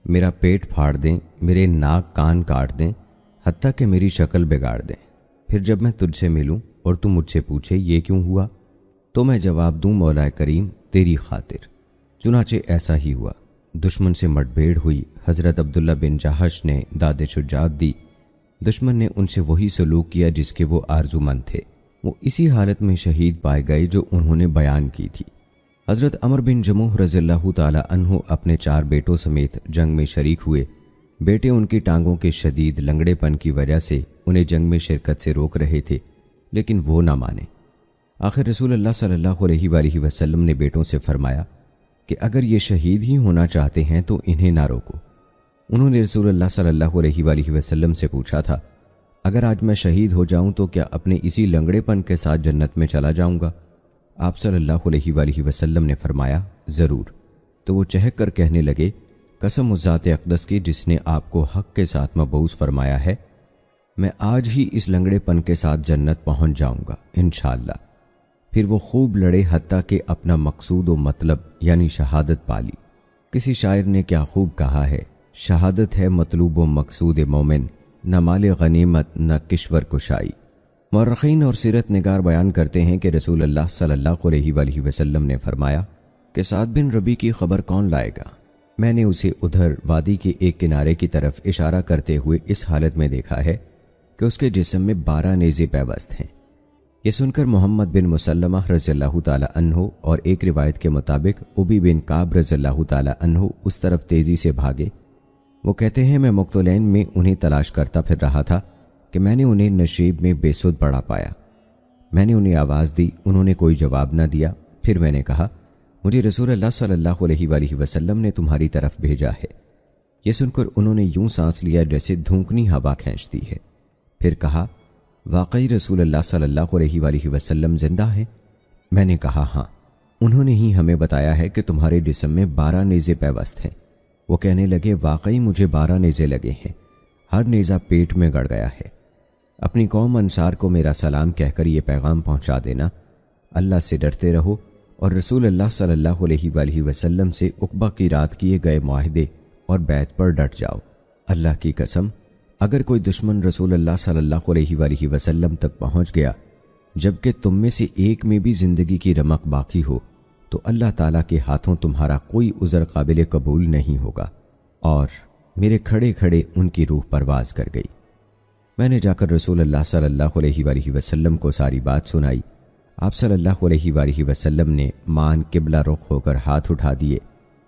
میرا پیٹ پھاڑ دیں، میرے ناک کان کاٹ دیں، حتیٰ کہ میری شکل بگاڑ دیں، پھر جب میں تجھ سے ملوں اور تم مجھ سے پوچھے یہ کیوں ہوا تو میں جواب دوں، مولا کریم تیری خاطر۔ چنانچہ ایسا ہی ہوا۔ دشمن سے مٹ بھیڑ ہوئی، حضرت عبداللہ بن جہش نے داد شجاعت دی، دشمن نے ان سے وہی سلوک کیا جس کے وہ آرزومند تھے۔ وہ اسی حالت میں شہید پائے گئے جو انہوں نے بیان کی تھی۔ حضرت عمر بن جموح رضی اللہ تعالی عنہ اپنے 4 بیٹوں سمیت جنگ میں شریک ہوئے۔ بیٹے ان کی ٹانگوں کے شدید لنگڑے پن کی وجہ سے انہیں جنگ میں شرکت سے روک رہے تھے، لیکن وہ نہ مانے۔ آخر رسول اللہ صلی اللہ علیہ وآلہ وسلم نے بیٹوں سے فرمایا کہ اگر یہ شہید ہی ہونا چاہتے ہیں تو انہیں نہ روکو۔ انہوں نے رسول اللہ صلی اللہ علیہ وآلہ وسلم سے پوچھا تھا، اگر آج میں شہید ہو جاؤں تو کیا اپنے اسی لنگڑے پن کے ساتھ جنت میں چلا جاؤں گا؟ آپ صلی اللہ علیہ وآلہ وسلم نے فرمایا، ضرور۔ تو وہ چہک کر کہنے لگے، قسم اس ذات اقدس کی جس نے آپ کو حق کے ساتھ مبعوث فرمایا ہے، میں آج ہی اس لنگڑے پن کے ساتھ جنت پہنچ جاؤں گا انشاءاللہ۔ پھر وہ خوب لڑے حتیٰ کہ اپنا مقصود و مطلب یعنی شہادت پالی۔ کسی شاعر نے کیا خوب کہا ہے، شہادت ہے مطلوب و مقصود مومن، نہ مال غنیمت نہ کشور کشائی۔ مورخین اور سیرت نگار بیان کرتے ہیں کہ رسول اللہ صلی اللہ علیہ وآلہ وسلم نے فرمایا کہ سعد بن ربیع کی خبر کون لائے گا؟ میں نے اسے ادھر وادی کے ایک کنارے کی طرف اشارہ کرتے ہوئے اس حالت میں دیکھا ہے کہ اس کے جسم میں 12 نیزے پیوست ہیں۔ یہ سن کر محمد بن مسلمہ رضی اللہ تعالی عنہ اور ایک روایت کے مطابق ابی بن کعب رضی اللہ تعالی عنہ اس طرف تیزی سے بھاگے۔ وہ کہتے ہیں میں مقتولین میں انہیں تلاش کرتا پھر رہا تھا کہ میں نے انہیں نشیب میں بے سود پڑا پایا۔ میں نے انہیں آواز دی، انہوں نے کوئی جواب نہ دیا۔ پھر میں نے کہا، مجھے رسول اللہ صلی اللہ علیہ وآلہ وسلم نے تمہاری طرف بھیجا ہے۔ یہ سن کر انہوں نے یوں سانس لیا جیسے دھونکنی ہوا کھینچتی ہے۔ پھر کہا، واقعی رسول اللہ صلی اللہ علیہ وآلہ وسلم زندہ ہیں؟ میں نے کہا ہاں، انہوں نے ہی ہمیں بتایا ہے کہ تمہارے جسم میں 12 نیزے پیوست ہیں۔ وہ کہنے لگے، واقعی مجھے 12 نیزے لگے ہیں، ہر نیزہ پیٹ میں گڑ گیا ہے۔ اپنی قوم انصار کو میرا سلام کہہ کر یہ پیغام پہنچا دینا، اللہ سے ڈرتے رہو اور رسول اللہ صلی اللہ علیہ وآلہ وسلم سے عقبہ کی رات کیے گئے معاہدے اور بیعت پر ڈٹ جاؤ۔ اللہ کی قسم، اگر کوئی دشمن رسول اللہ صلی اللہ علیہ وآلہ وسلم تک پہنچ گیا جبکہ تم میں سے ایک میں بھی زندگی کی رمق باقی ہو تو اللہ تعالیٰ کے ہاتھوں تمہارا کوئی عذر قابل قبول نہیں ہوگا۔ اور میرے کھڑے کھڑے ان کی روح پرواز کر گئی۔ میں نے جا کر رسول اللہ صلی اللہ علیہ وآلہ وسلم کو ساری بات سنائی۔ آپ صلی اللہ علیہ وآلہ وسلم نے مان قبلہ رخ ہو کر ہاتھ اٹھا دیے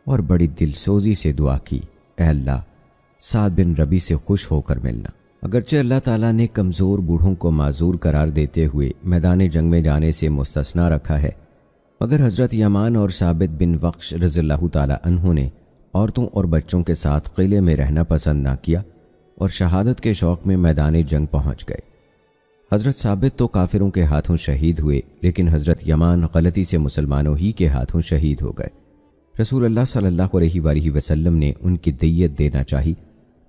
اور بڑی دل سوزی سے دعا کی، اے اللہ، سعد بن ربیع سے خوش ہو کر ملنا۔ اگرچہ اللہ تعالیٰ نے کمزور بوڑھوں کو معذور قرار دیتے ہوئے میدان جنگ میں جانے سے مستثنیٰ رکھا ہے، مگر حضرت یمان اور ثابت بن وقش رضی اللہ تعالی عنہ نے عورتوں اور بچوں کے ساتھ قلعے میں رہنا پسند نہ کیا اور شہادت کے شوق میں میدان جنگ پہنچ گئے۔ حضرت ثابت تو کافروں کے ہاتھوں شہید ہوئے، لیکن حضرت یمان غلطی سے مسلمانوں ہی کے ہاتھوں شہید ہو گئے۔ رسول اللہ صلی اللہ علیہ وآلہ وسلم نے ان کی دیت دینا چاہی،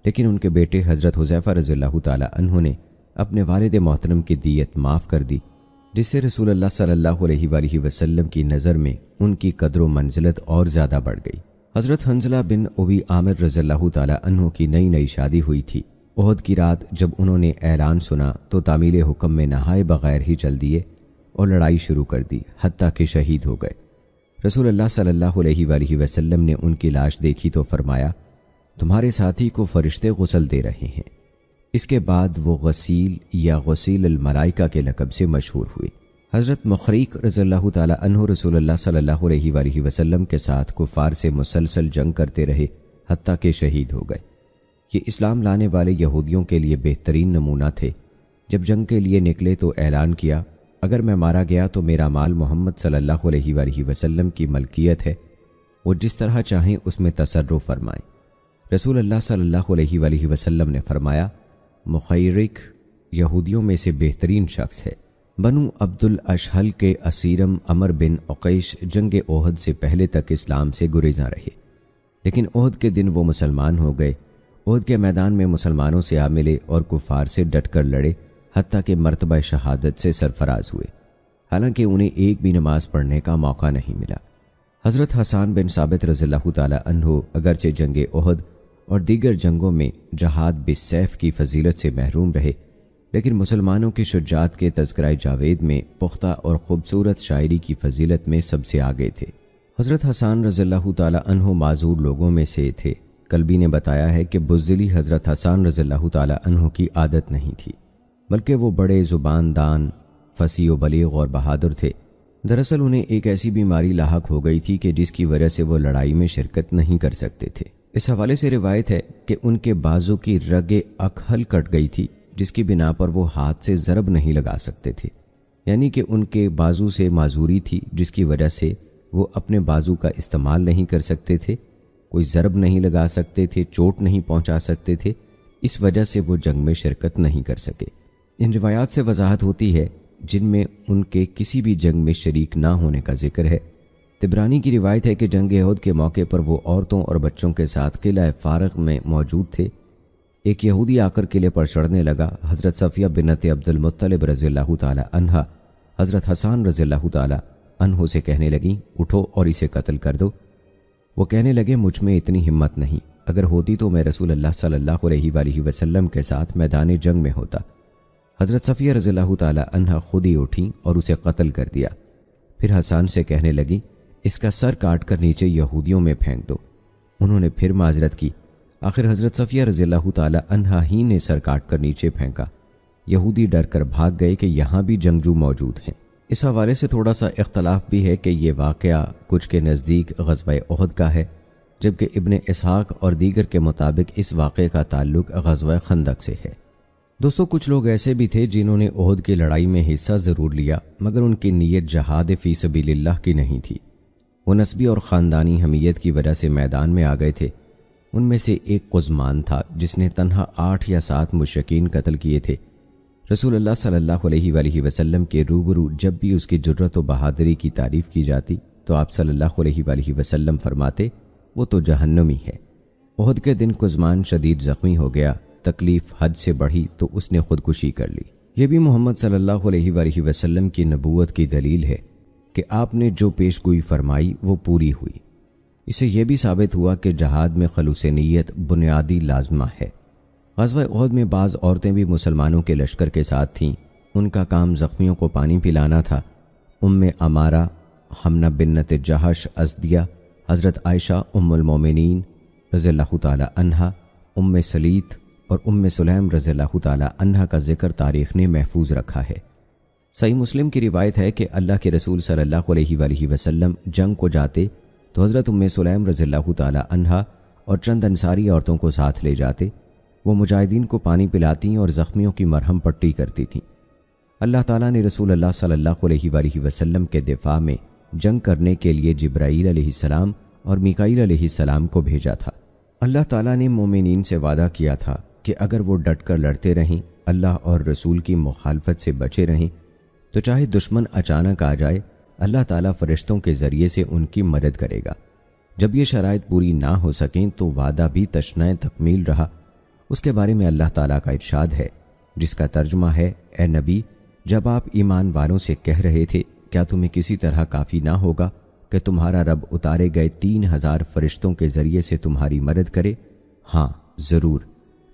لیکن ان کے بیٹے حضرت حذیفہ رضی اللہ تعالی عنہ نے اپنے والد محترم کی دیت معاف کر دی، جس سے رسول اللہ صلی اللہ علیہ وآلہ وسلم کی نظر میں ان کی قدر و منزلت اور زیادہ بڑھ گئی۔ حضرت حنظلہ بن ابی عامر رضی اللہ تعالی عنہ کی نئی شادی ہوئی تھی۔ احد کی رات جب انہوں نے اعلان سنا تو تعمیل حکم میں نہائے بغیر ہی چل دیے اور لڑائی شروع کر دی، حتیٰ کہ شہید ہو گئے۔ رسول اللہ صلی اللہ علیہ وآلہ وسلم نے ان کی لاش دیکھی تو فرمایا، تمہارے ساتھی کو فرشتے غسل دے رہے ہیں۔ اس کے بعد وہ غسیل یا غسیل الملائکہ کے لقب سے مشہور ہوئے۔ حضرت مخریق رضی اللہ تعالی عنہ رسول اللہ صلی اللہ علیہ وآلہ وسلم کے ساتھ کفار سے مسلسل جنگ کرتے رہے، حتیٰ کہ شہید ہو گئے۔ یہ اسلام لانے والے یہودیوں کے لیے بہترین نمونہ تھے۔ جب جنگ کے لیے نکلے تو اعلان کیا، اگر میں مارا گیا تو میرا مال محمد صلی اللہ علیہ وآلہ وسلم کی ملکیت ہے، وہ جس طرح چاہیں اس میں تصرف فرمائیں۔ رسول اللہ صلی اللہ علیہ وآلہ وسلم نے فرمایا، مخیرق یہودیوں میں سے بہترین شخص ہے۔ بنو عبد الاشحل کے اسیرم عمر بن عقیش جنگ احد سے پہلے تک اسلام سے گریزاں رہے، لیکن احد کے دن وہ مسلمان ہو گئے۔ احد کے میدان میں مسلمانوں سے آ ملے اور کفار سے ڈٹ کر لڑے، حتیٰ کہ مرتبہ شہادت سے سرفراز ہوئے، حالانکہ انہیں ایک بھی نماز پڑھنے کا موقع نہیں ملا۔ حضرت حسان بن ثابت رضی اللہ تعالی عنہ اگرچہ جنگ احد اور دیگر جنگوں میں جہاد بالسیف کی فضیلت سے محروم رہے، لیکن مسلمانوں کی شجاعت کے تذکرہ جاوید میں پختہ اور خوبصورت شاعری کی فضیلت میں سب سے آگے تھے۔ حضرت حسان رضی اللہ تعالی عنہ معذور لوگوں میں سے تھے، کلبی نے بتایا ہے کہ بزدلی حضرت حسان رضی اللہ تعالی عنہ کی عادت نہیں تھی، بلکہ وہ بڑے زبان دان، فصیح و بلیغ اور بہادر تھے۔ دراصل انہیں ایک ایسی بیماری لاحق ہو گئی تھی کہ جس کی وجہ سے وہ لڑائی میں شرکت نہیں کر سکتے تھے۔ اس حوالے سے روایت ہے کہ ان کے بازو کی رگ اکحل کٹ گئی تھی، جس کی بنا پر وہ ہاتھ سے ضرب نہیں لگا سکتے تھے، یعنی کہ ان کے بازو سے معذوری تھی، جس کی وجہ سے وہ اپنے بازو کا استعمال نہیں کر سکتے تھے، کوئی ضرب نہیں لگا سکتے تھے، چوٹ نہیں پہنچا سکتے تھے، اس وجہ سے وہ جنگ میں شرکت نہیں کر سکے۔ ان روایات سے وضاحت ہوتی ہے جن میں ان کے کسی بھی جنگ میں شریک نہ ہونے کا ذکر ہے۔ طبرانی کی روایت ہے کہ جنگ احد کے موقع پر وہ عورتوں اور بچوں کے ساتھ قلعہ فارغ میں موجود تھے۔ ایک یہودی آ کر قلعے پر چڑھنے لگا۔ حضرت صفیہ بنت عبد المطلب رضی اللہ تعالی عنہا حضرت حسان رضی اللہ تعالی عنہ سے کہنے لگیں، اٹھو اور اسے قتل کر دو۔ وہ کہنے لگے، مجھ میں اتنی ہمت نہیں، اگر ہوتی تو میں رسول اللہ صلی اللہ علیہ وآلہ وسلم کے ساتھ میدان جنگ میں ہوتا۔ حضرت صفیہ رضی اللہ تعالی عنہا خود ہی اٹھیں اور اسے قتل کر دیا۔ پھر حسان سے کہنے لگی، اس کا سر کاٹ کر نیچے یہودیوں میں پھینک دو۔ انہوں نے پھر معذرت کی۔ آخر حضرت صفیہ رضی اللہ تعالی عنہا ہی نے سر کاٹ کر نیچے پھینکا۔ یہودی ڈر کر بھاگ گئے کہ یہاں بھی جنگجو موجود ہیں۔ اس حوالے سے تھوڑا سا اختلاف بھی ہے کہ یہ واقعہ کچھ کے نزدیک غزوہ احد کا ہے، جبکہ ابن اسحاق اور دیگر کے مطابق اس واقعے کا تعلق غزوہ خندق سے ہے۔ دوستو، کچھ لوگ ایسے بھی تھے جنہوں نے احد کی لڑائی میں حصہ ضرور لیا، مگر ان کی نیت جہاد فی سبیل اللہ کی نہیں تھی۔ وہ نسبی اور خاندانی حمیت کی وجہ سے میدان میں آ گئے تھے۔ ان میں سے ایک قزمان تھا جس نے تنہا 8 یا 7 مشرکین قتل کیے تھے۔ رسول اللہ صلی اللہ علیہ وآلہ وسلم کے روبرو جب بھی اس کی جرأت و بہادری کی تعریف کی جاتی تو آپ صلی اللہ علیہ وآلہ وسلم فرماتے، وہ تو جہنمی ہے۔ احد کے دن قزمان شدید زخمی ہو گیا، تکلیف حد سے بڑھی تو اس نے خودکشی کر لی۔ یہ بھی محمد صلی اللہ علیہ وآلہ وسلم کی نبوت کی دلیل ہے کہ آپ نے جو پیش گوئی فرمائی وہ پوری ہوئی۔ اسے یہ بھی ثابت ہوا کہ جہاد میں خلوص نیت بنیادی لازمہ ہے۔ غزوہ احد میں بعض عورتیں بھی مسلمانوں کے لشکر کے ساتھ تھیں۔ ان کا کام زخمیوں کو پانی پلانا تھا۔ ام عمارہ، حمنہ بنت جہش ازدیہ، حضرت عائشہ ام المومنین رضی اللہ تعالی عنہا، ام سلیت اور ام سلیم رضی اللہ تعالی عنہا کا ذکر تاریخ نے محفوظ رکھا ہے۔ صحیح مسلم کی روایت ہے کہ اللہ کے رسول صلی اللہ علیہ وآلہ وسلم جنگ کو جاتے تو حضرت ام سلیم رضی اللہ تعالی عنہا اور چند انصاری عورتوں کو ساتھ لے جاتے۔ وہ مجاہدین کو پانی پلاتی اور زخمیوں کی مرہم پٹی کرتی تھیں۔ اللہ تعالیٰ نے رسول اللہ صلی اللہ علیہ وآلہ وسلم کے دفاع میں جنگ کرنے کے لیے جبرائیل علیہ السلام اور میکائیل علیہ السلام کو بھیجا تھا۔ اللہ تعالیٰ نے مومنین سے وعدہ کیا تھا کہ اگر وہ ڈٹ کر لڑتے رہیں، اللہ اور رسول کی مخالفت سے بچے رہیں، تو چاہے دشمن اچانک آ جائے، اللہ تعالیٰ فرشتوں کے ذریعے سے ان کی مدد کرے گا۔ جب یہ شرائط پوری نہ ہو سکیں تو وعدہ بھی تشنہ تکمیل رہا۔ اس کے بارے میں اللہ تعالیٰ کا ارشاد ہے، جس کا ترجمہ ہے، اے نبی، جب آپ ایمان والوں سے کہہ رہے تھے کیا تمہیں کسی طرح کافی نہ ہوگا کہ تمہارا رب اتارے گئے 3000 فرشتوں کے ذریعے سے تمہاری مدد کرے؟ ہاں ضرور،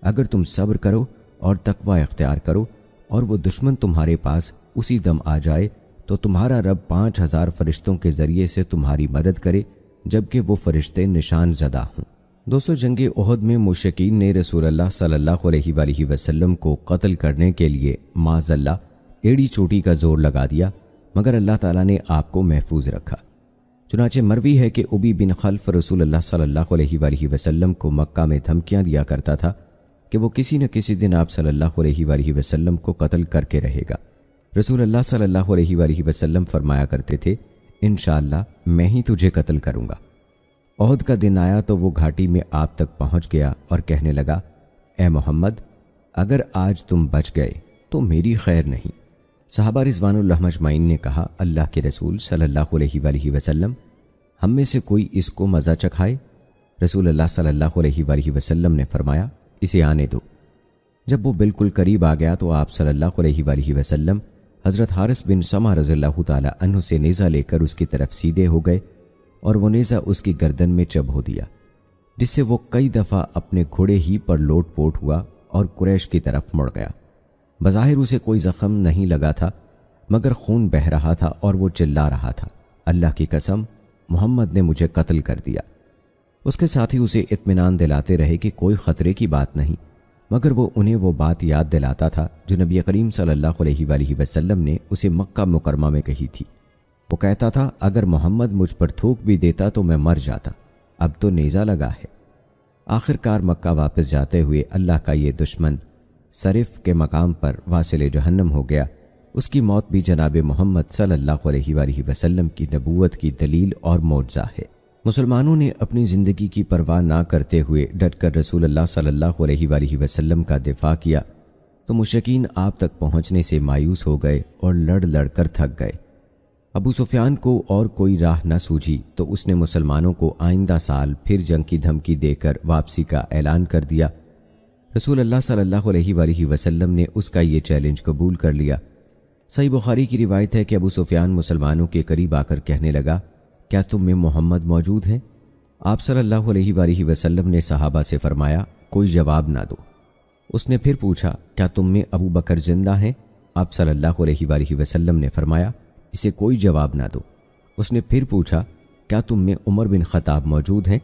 اگر تم صبر کرو اور تقوی اختیار کرو اور وہ دشمن تمہارے پاس اسی دم آ جائے تو تمہارا رب 5000 فرشتوں کے ذریعے سے تمہاری مدد کرے، جبکہ وہ فرشتے نشان زدہ ہوں۔ دوستو، جنگ احد میں مشرکین نے رسول اللہ صلی اللہ علیہ وآلہ وسلم کو قتل کرنے کے لیے معاذ اللہ ایڑی چوٹی کا زور لگا دیا، مگر اللہ تعالیٰ نے آپ کو محفوظ رکھا۔ چنانچہ مروی ہے کہ ابی بن خلف رسول اللہ صلی اللہ علیہ وآلہ وسلم کو مکہ میں دھمکیاں دیا کرتا تھا کہ وہ کسی نہ کسی دن آپ صلی اللہ علیہ وآلہ وسلم کو قتل کر کے رہے گا۔ رسول اللہ صلی اللہ علیہ وآلہ وسلم فرمایا کرتے تھے، انشاءاللہ میں ہی تجھے قتل کروں گا۔ احد کا دن آیا تو وہ گھاٹی میں آپ تک پہنچ گیا اور کہنے لگا، اے محمد، اگر آج تم بچ گئے تو میری خیر نہیں۔ صحابہ رضوان اللہ مجمعین نے کہا، اللہ کے رسول صلی اللہ علیہ وآلہ وسلم، ہم میں سے کوئی اس کو مزہ چکھائے؟ رسول اللہ صلی اللہ علیہ وآلہ وسلم نے فرمایا، اسے آنے دو۔ جب وہ بالکل قریب آ گیا تو آپ صلی اللہ علیہ وآلہ وسلم حضرت حارث بن سمع رضی اللہ تعالی عنہ سے نیزہ لے کر اس کی طرف سیدھے ہو گئے اور وہ نیزہ اس کی گردن میں چبھو دیا، جس سے وہ کئی دفعہ اپنے گھوڑے ہی پر لوٹ پوٹ ہوا اور قریش کی طرف مڑ گیا۔ بظاہر اسے کوئی زخم نہیں لگا تھا، مگر خون بہہ رہا تھا اور وہ چلا رہا تھا، اللہ کی قسم، محمد نے مجھے قتل کر دیا۔ اس کے ساتھی اسے اطمینان دلاتے رہے کہ کوئی خطرے کی بات نہیں، مگر وہ انہیں وہ بات یاد دلاتا تھا جو نبی کریم صلی اللہ علیہ وآلہ وسلم نے اسے مکہ مکرمہ میں کہی تھی۔ وہ کہتا تھا اگر محمد مجھ پر تھوک بھی دیتا تو میں مر جاتا، اب تو نیزہ لگا ہے۔ آخر کار مکہ واپس جاتے ہوئے اللہ کا یہ دشمن صرف کے مقام پر واصل جہنم ہو گیا۔ اس کی موت بھی جناب محمد صلی اللہ علیہ وآلہ وسلم کی نبوت کی دلیل اور معجزہ ہے۔ مسلمانوں نے اپنی زندگی کی پرواہ نہ کرتے ہوئے ڈٹ کر رسول اللہ صلی اللہ علیہ وآلہ وسلم کا دفاع کیا تو مشرکین آپ تک پہنچنے سے مایوس ہو گئے اور لڑ لڑ کر تھک گئے۔ ابو سفیان کو اور کوئی راہ نہ سوجھی تو اس نے مسلمانوں کو آئندہ سال پھر جنگ کی دھمکی دے کر واپسی کا اعلان کر دیا۔ رسول اللہ صلی اللہ علیہ وآلہ وسلم نے اس کا یہ چیلنج قبول کر لیا۔ صحیح بخاری کی روایت ہے کہ ابو سفیان مسلمانوں کے قریب آ کر کہنے لگا، کیا تم میں محمد موجود ہیں؟ آپ صلی اللہ علیہ وآلہ وسلم نے صحابہ سے فرمایا، کوئی جواب نہ دو۔ اس نے پھر پوچھا، کیا تم میں ابو بکر زندہ ہیں؟ آپ صلی اللہ علیہ وآلہ وسلم نے فرمایا، اسے کوئی جواب نہ دو۔ اس نے پھر پوچھا، کیا تم میں عمر بن خطاب موجود ہیں؟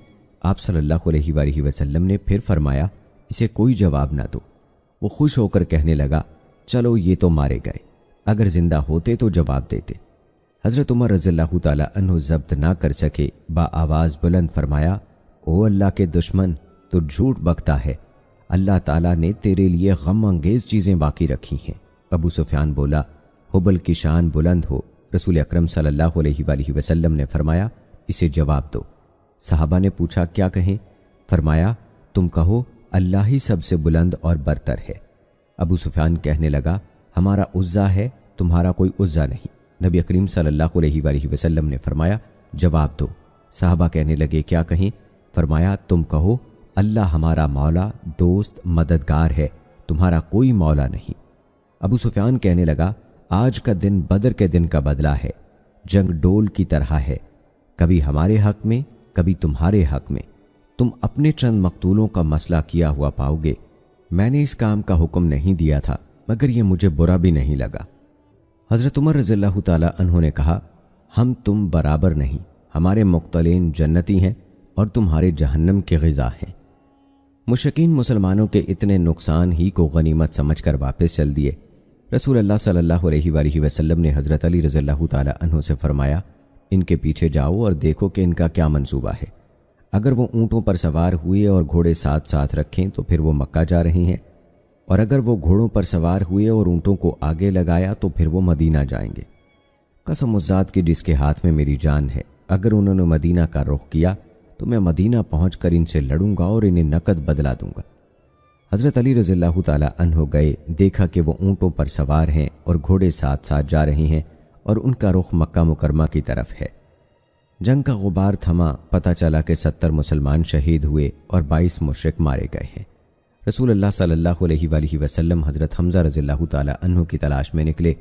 آپ صلی اللہ علیہ وآلہ وسلم نے پھر فرمایا، اسے کوئی جواب نہ دو۔ وہ خوش ہو کر کہنے لگا، چلو یہ تو مارے گئے، اگر زندہ ہوتے تو جواب دیتے۔ حضرت عمر رضی اللہ تعالیٰ عنہ ضبط نہ کر سکے، با آواز بلند فرمایا، او اللہ کے دشمن، تو جھوٹ بکتا ہے، اللہ تعالیٰ نے تیرے لیے غم انگیز چیزیں باقی رکھی ہیں۔ ابو سفیان بولا، حبل کی شان بلند ہو۔ رسول اکرم صلی اللہ علیہ وآلہ وسلم نے فرمایا، اسے جواب دو۔ صحابہ نے پوچھا، کیا کہیں؟ فرمایا، تم کہو اللہ ہی سب سے بلند اور برتر ہے۔ ابو سفیان کہنے لگا، ہمارا عزا ہے، تمہارا کوئی عزا نہیں۔ نبی کریم صلی اللہ علیہ وآلہ وسلم نے فرمایا، جواب دو۔ صحابہ کہنے لگے، کیا کہیں؟ فرمایا، تم کہو اللہ ہمارا مولا، دوست، مددگار ہے، تمہارا کوئی مولا نہیں۔ ابو سفیان کہنے لگا، آج کا دن بدر کے دن کا بدلہ ہے، جنگ ڈول کی طرح ہے، کبھی ہمارے حق میں، کبھی تمہارے حق میں، تم اپنے چند مقتولوں کا مسئلہ کیا ہوا پاؤ گے۔ میں نے اس کام کا حکم نہیں دیا تھا، مگر یہ مجھے برا بھی نہیں لگا۔ حضرت عمر رضی اللہ تعالیٰ عنہ نے کہا، ہم تم برابر نہیں، ہمارے مقتلین جنتی ہیں اور تمہارے جہنم کے غذا ہیں۔ مشرکین مسلمانوں کے اتنے نقصان ہی کو غنیمت سمجھ کر واپس چل دیے۔ رسول اللہ صلی اللہ علیہ وآلہ وسلم نے حضرت علی رضی اللہ تعالیٰ عنہ سے فرمایا، ان کے پیچھے جاؤ اور دیکھو کہ ان کا کیا منصوبہ ہے۔ اگر وہ اونٹوں پر سوار ہوئے اور گھوڑے ساتھ ساتھ رکھیں تو پھر وہ مکہ جا رہے ہیں، اور اگر وہ گھوڑوں پر سوار ہوئے اور اونٹوں کو آگے لگایا تو پھر وہ مدینہ جائیں گے۔ قسم اس ذات کی جس کے ہاتھ میں میری جان ہے، اگر انہوں نے مدینہ کا رخ کیا تو میں مدینہ پہنچ کر ان سے لڑوں گا اور انہیں نقد بدلا دوں گا۔ حضرت علی رضی اللہ تعالیٰ عنہ گئے، دیکھا کہ وہ اونٹوں پر سوار ہیں اور گھوڑے ساتھ ساتھ جا رہے ہیں اور ان کا رخ مکہ مکرمہ کی طرف ہے۔ جنگ کا غبار تھما، پتہ چلا کہ 70 مسلمان شہید ہوئے اور 22 مشرک مارے گئے ہیں۔ رسول اللہ صلی اللہ علیہ وآلہ وسلم حضرت حمزہ رضی اللہ تعالیٰ عنہ کی تلاش میں نکلے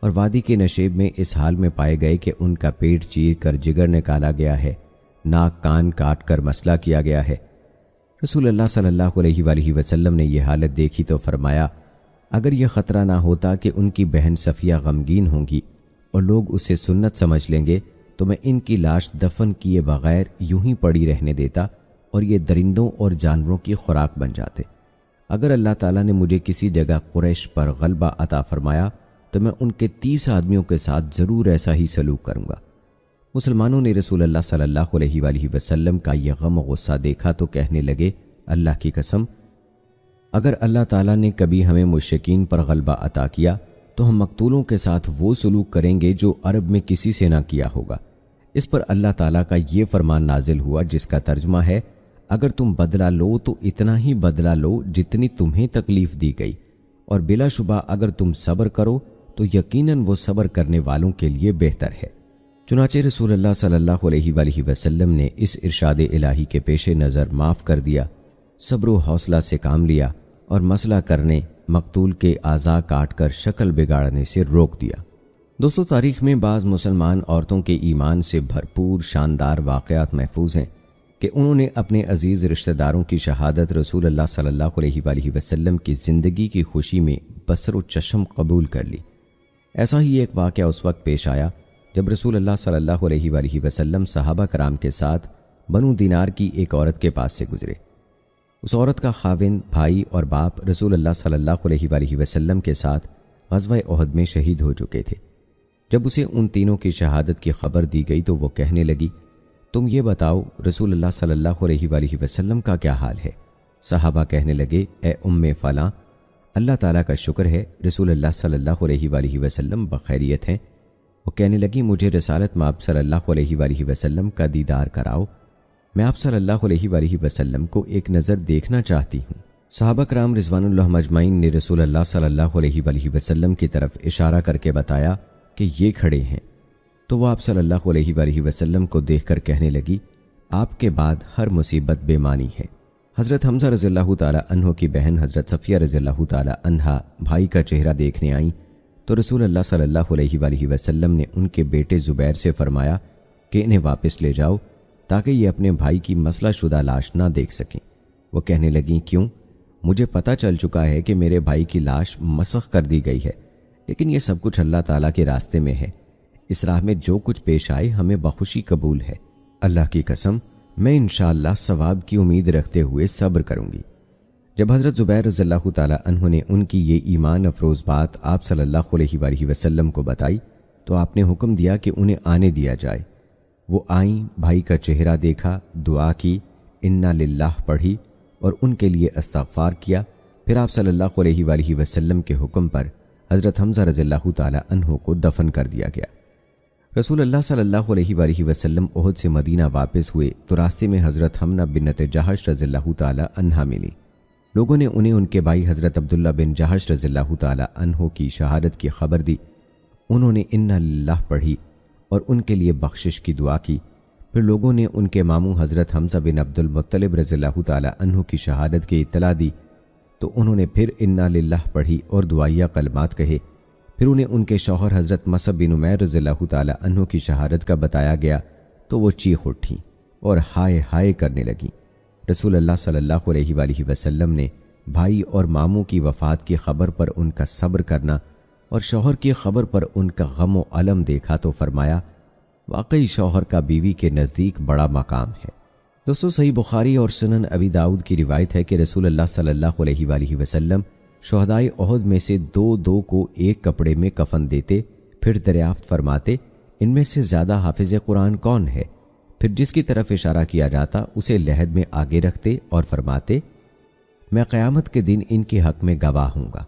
اور وادی کے نشیب میں اس حال میں پائے گئے کہ ان کا پیٹ چیر کر جگر نکالا گیا ہے، ناک کان کاٹ کر مسئلہ کیا گیا ہے۔ رسول اللہ صلی اللہ علیہ وآلہ وسلم نے یہ حالت دیکھی تو فرمایا، اگر یہ خطرہ نہ ہوتا کہ ان کی بہن صفیہ غمگین ہوں گی اور لوگ اسے سنت سمجھ لیں گے تو میں ان کی لاش دفن کیے بغیر یوں ہی پڑی رہنے دیتا اور یہ درندوں اور جانوروں کی خوراک بن جاتے۔ اگر اللہ تعالیٰ نے مجھے کسی جگہ قریش پر غلبہ عطا فرمایا تو میں ان کے 30 آدمیوں کے ساتھ ضرور ایسا ہی سلوک کروں گا۔ مسلمانوں نے رسول اللہ صلی اللہ علیہ وآلہ وسلم کا یہ غم و غصہ دیکھا تو کہنے لگے، اللہ کی قسم، اگر اللہ تعالیٰ نے کبھی ہمیں مشرکین پر غلبہ عطا کیا تو ہم مقتولوں کے ساتھ وہ سلوک کریں گے جو عرب میں کسی سے نہ کیا ہوگا۔ اس پر اللہ تعالیٰ کا یہ فرمان نازل ہوا جس کا ترجمہ ہے، اگر تم بدلہ لو تو اتنا ہی بدلہ لو جتنی تمہیں تکلیف دی گئی، اور بلا شبہ اگر تم صبر کرو تو یقیناً وہ صبر کرنے والوں کے لیے بہتر ہے۔ چنانچہ رسول اللہ صلی اللہ علیہ وآلہ وسلم نے اس ارشاد الہی کے پیش نظر معاف کر دیا، صبر و حوصلہ سے کام لیا اور مسئلہ کرنے، مقتول کے اعضاء کاٹ کر شکل بگاڑنے سے روک دیا۔ دوستو، تاریخ میں بعض مسلمان عورتوں کے ایمان سے بھرپور شاندار واقعات محفوظ ہیں کہ انہوں نے اپنے عزیز رشتہ داروں کی شہادت رسول اللہ صلی اللہ علیہ وآلہ وسلم کی زندگی کی خوشی میں بصر و چشم قبول کر لی۔ ایسا ہی ایک واقعہ اس وقت پیش آیا جب رسول اللہ صلی اللہ علیہ وآلہ وسلم صحابہ کرام کے ساتھ بنو دینار کی ایک عورت کے پاس سے گزرے۔ اس عورت کا خاوند، بھائی اور باپ رسول اللہ صلی اللہ علیہ وآلہ وسلم کے ساتھ غزوہ احد میں شہید ہو چکے تھے۔ جب اسے ان تینوں کی شہادت کی خبر دی گئی تو وہ کہنے لگی، تم یہ بتاؤ رسول اللہ صلی اللہ علیہ وآلہ وسلم کا کیا حال ہے؟ صحابہ کہنے لگے، اے ام فلاں، اللہ تعالیٰ کا شکر ہے رسول اللہ صلی اللہ علیہ وآلہ وسلم بخیریت ہیں۔ وہ کہنے لگی، مجھے رسالت مآب صلی اللہ علیہ وآلہ وسلم کا دیدار کراؤ، میں آپ صلی اللہ علیہ وآلہ وسلم کو ایک نظر دیکھنا چاہتی ہوں۔ صحابہ کرام رضوان اللہ اجمعین نے رسول اللہ صلی اللہ علیہ وآلہ وسلم کی طرف اشارہ کر کے بتایا کہ یہ کھڑے ہیں، تو وہ آپ صلی اللہ علیہ وآلہ وسلم کو دیکھ کر کہنے لگی، آپ کے بعد ہر مصیبت بے معنی ہے۔ حضرت حمزہ رضی اللہ تعالیٰ عنہ کی بہن حضرت صفیہ رضی اللہ تعالیٰ عنہا بھائی کا چہرہ دیکھنے آئیں تو رسول اللہ صلی اللہ علیہ وآلہ وسلم نے ان کے بیٹے زبیر سے فرمایا کہ انہیں واپس لے جاؤ تاکہ یہ اپنے بھائی کی مسلح شدہ لاش نہ دیکھ سکیں۔ وہ کہنے لگیں، کیوں؟ مجھے پتہ چل چکا ہے کہ میرے بھائی کی لاش مسخ کر دی گئی ہے، لیکن یہ سب کچھ اللہ تعالیٰ کے راستے میں ہے، اس راہ میں جو کچھ پیش آئے ہمیں بخوشی قبول ہے۔ اللہ کی قسم میں انشاءاللہ ثواب کی امید رکھتے ہوئے صبر کروں گی۔ جب حضرت زبیر رضی اللہ تعالیٰ عنہ نے ان کی یہ ایمان افروز بات آپ صلی اللہ علیہ وآلہ وسلم کو بتائی تو آپ نے حکم دیا کہ انہیں آنے دیا جائے۔ وہ آئیں، بھائی کا چہرہ دیکھا، دعا کی، انا للہ پڑھی اور ان کے لیے استغفار کیا۔ پھر آپ صلی اللہ علیہ وآلہ وسلم کے حکم پر حضرت حمزہ رضی اللہ تعالیٰ عنہ کو دفن کر دیا گیا۔ رسول اللہ صلی اللہ علیہ وآلہ وسلم احد سے مدینہ واپس ہوئے تو راستے میں حضرت حمنہ بنت جہش رضی اللہ تعالیٰ عنہا ملی۔ لوگوں نے انہیں ان کے بھائی حضرت عبداللہ بن جہش رضی اللہ تعالیٰ عنہ کی شہادت کی خبر دی۔ انہوں نے انا للہ پڑھی اور ان کے لیے بخشش کی دعا کی۔ پھر لوگوں نے ان کے ماموں حضرت حمزہ بن عبد المطلب رضی اللہ تعالیٰ عنہ کی شہادت کی اطلاع دی تو انہوں نے پھر انا للہ پڑھی اور دعائیہ کلمات کہے۔ پھر انہیں ان کے شوہر حضرت مصعب بن عمیر رضی اللہ تعالیٰ عنہ کی شہادت کا بتایا گیا تو وہ چیخ اٹھیں اور ہائے ہائے کرنے لگیں۔ رسول اللہ صلی اللہ علیہ وآلہ وسلم نے بھائی اور ماموں کی وفات کی خبر پر ان کا صبر کرنا اور شوہر کی خبر پر ان کا غم و الم دیکھا تو فرمایا، واقعی شوہر کا بیوی کے نزدیک بڑا مقام ہے۔ دوستو، صحیح بخاری اور سنن ابی داؤد کی روایت ہے کہ رسول اللہ صلی اللہ علیہ وآلہ وسلم شہدائے احد میں سے دو کو ایک کپڑے میں کفن دیتے، پھر دریافت فرماتے، ان میں سے زیادہ حافظ قرآن کون ہے؟ پھر جس کی طرف اشارہ کیا جاتا اسے لحد میں آگے رکھتے اور فرماتے، میں قیامت کے دن ان کے حق میں گواہ ہوں گا۔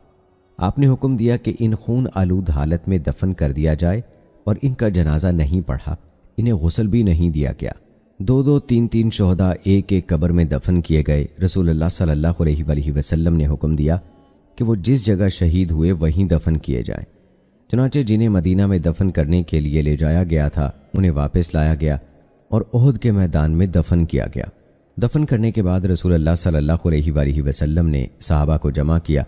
آپ نے حکم دیا کہ ان خون آلود حالت میں دفن کر دیا جائے اور ان کا جنازہ نہیں پڑھا، انہیں غسل بھی نہیں دیا گیا۔ دو تین شہداء ایک قبر میں دفن کیے گئے۔ رسول اللہ صلی اللہ علیہ وآلہ وسلم نے حکم دیا کہ وہ جس جگہ شہید ہوئے وہیں دفن کیے جائیں۔ چنانچہ جنہیں مدینہ میں دفن کرنے کے لیے لے جایا گیا تھا انہیں واپس لایا گیا اور احد کے میدان میں دفن کیا گیا۔ دفن کرنے کے بعد رسول اللہ صلی اللہ علیہ وآلہ وسلم نے صحابہ کو جمع کیا،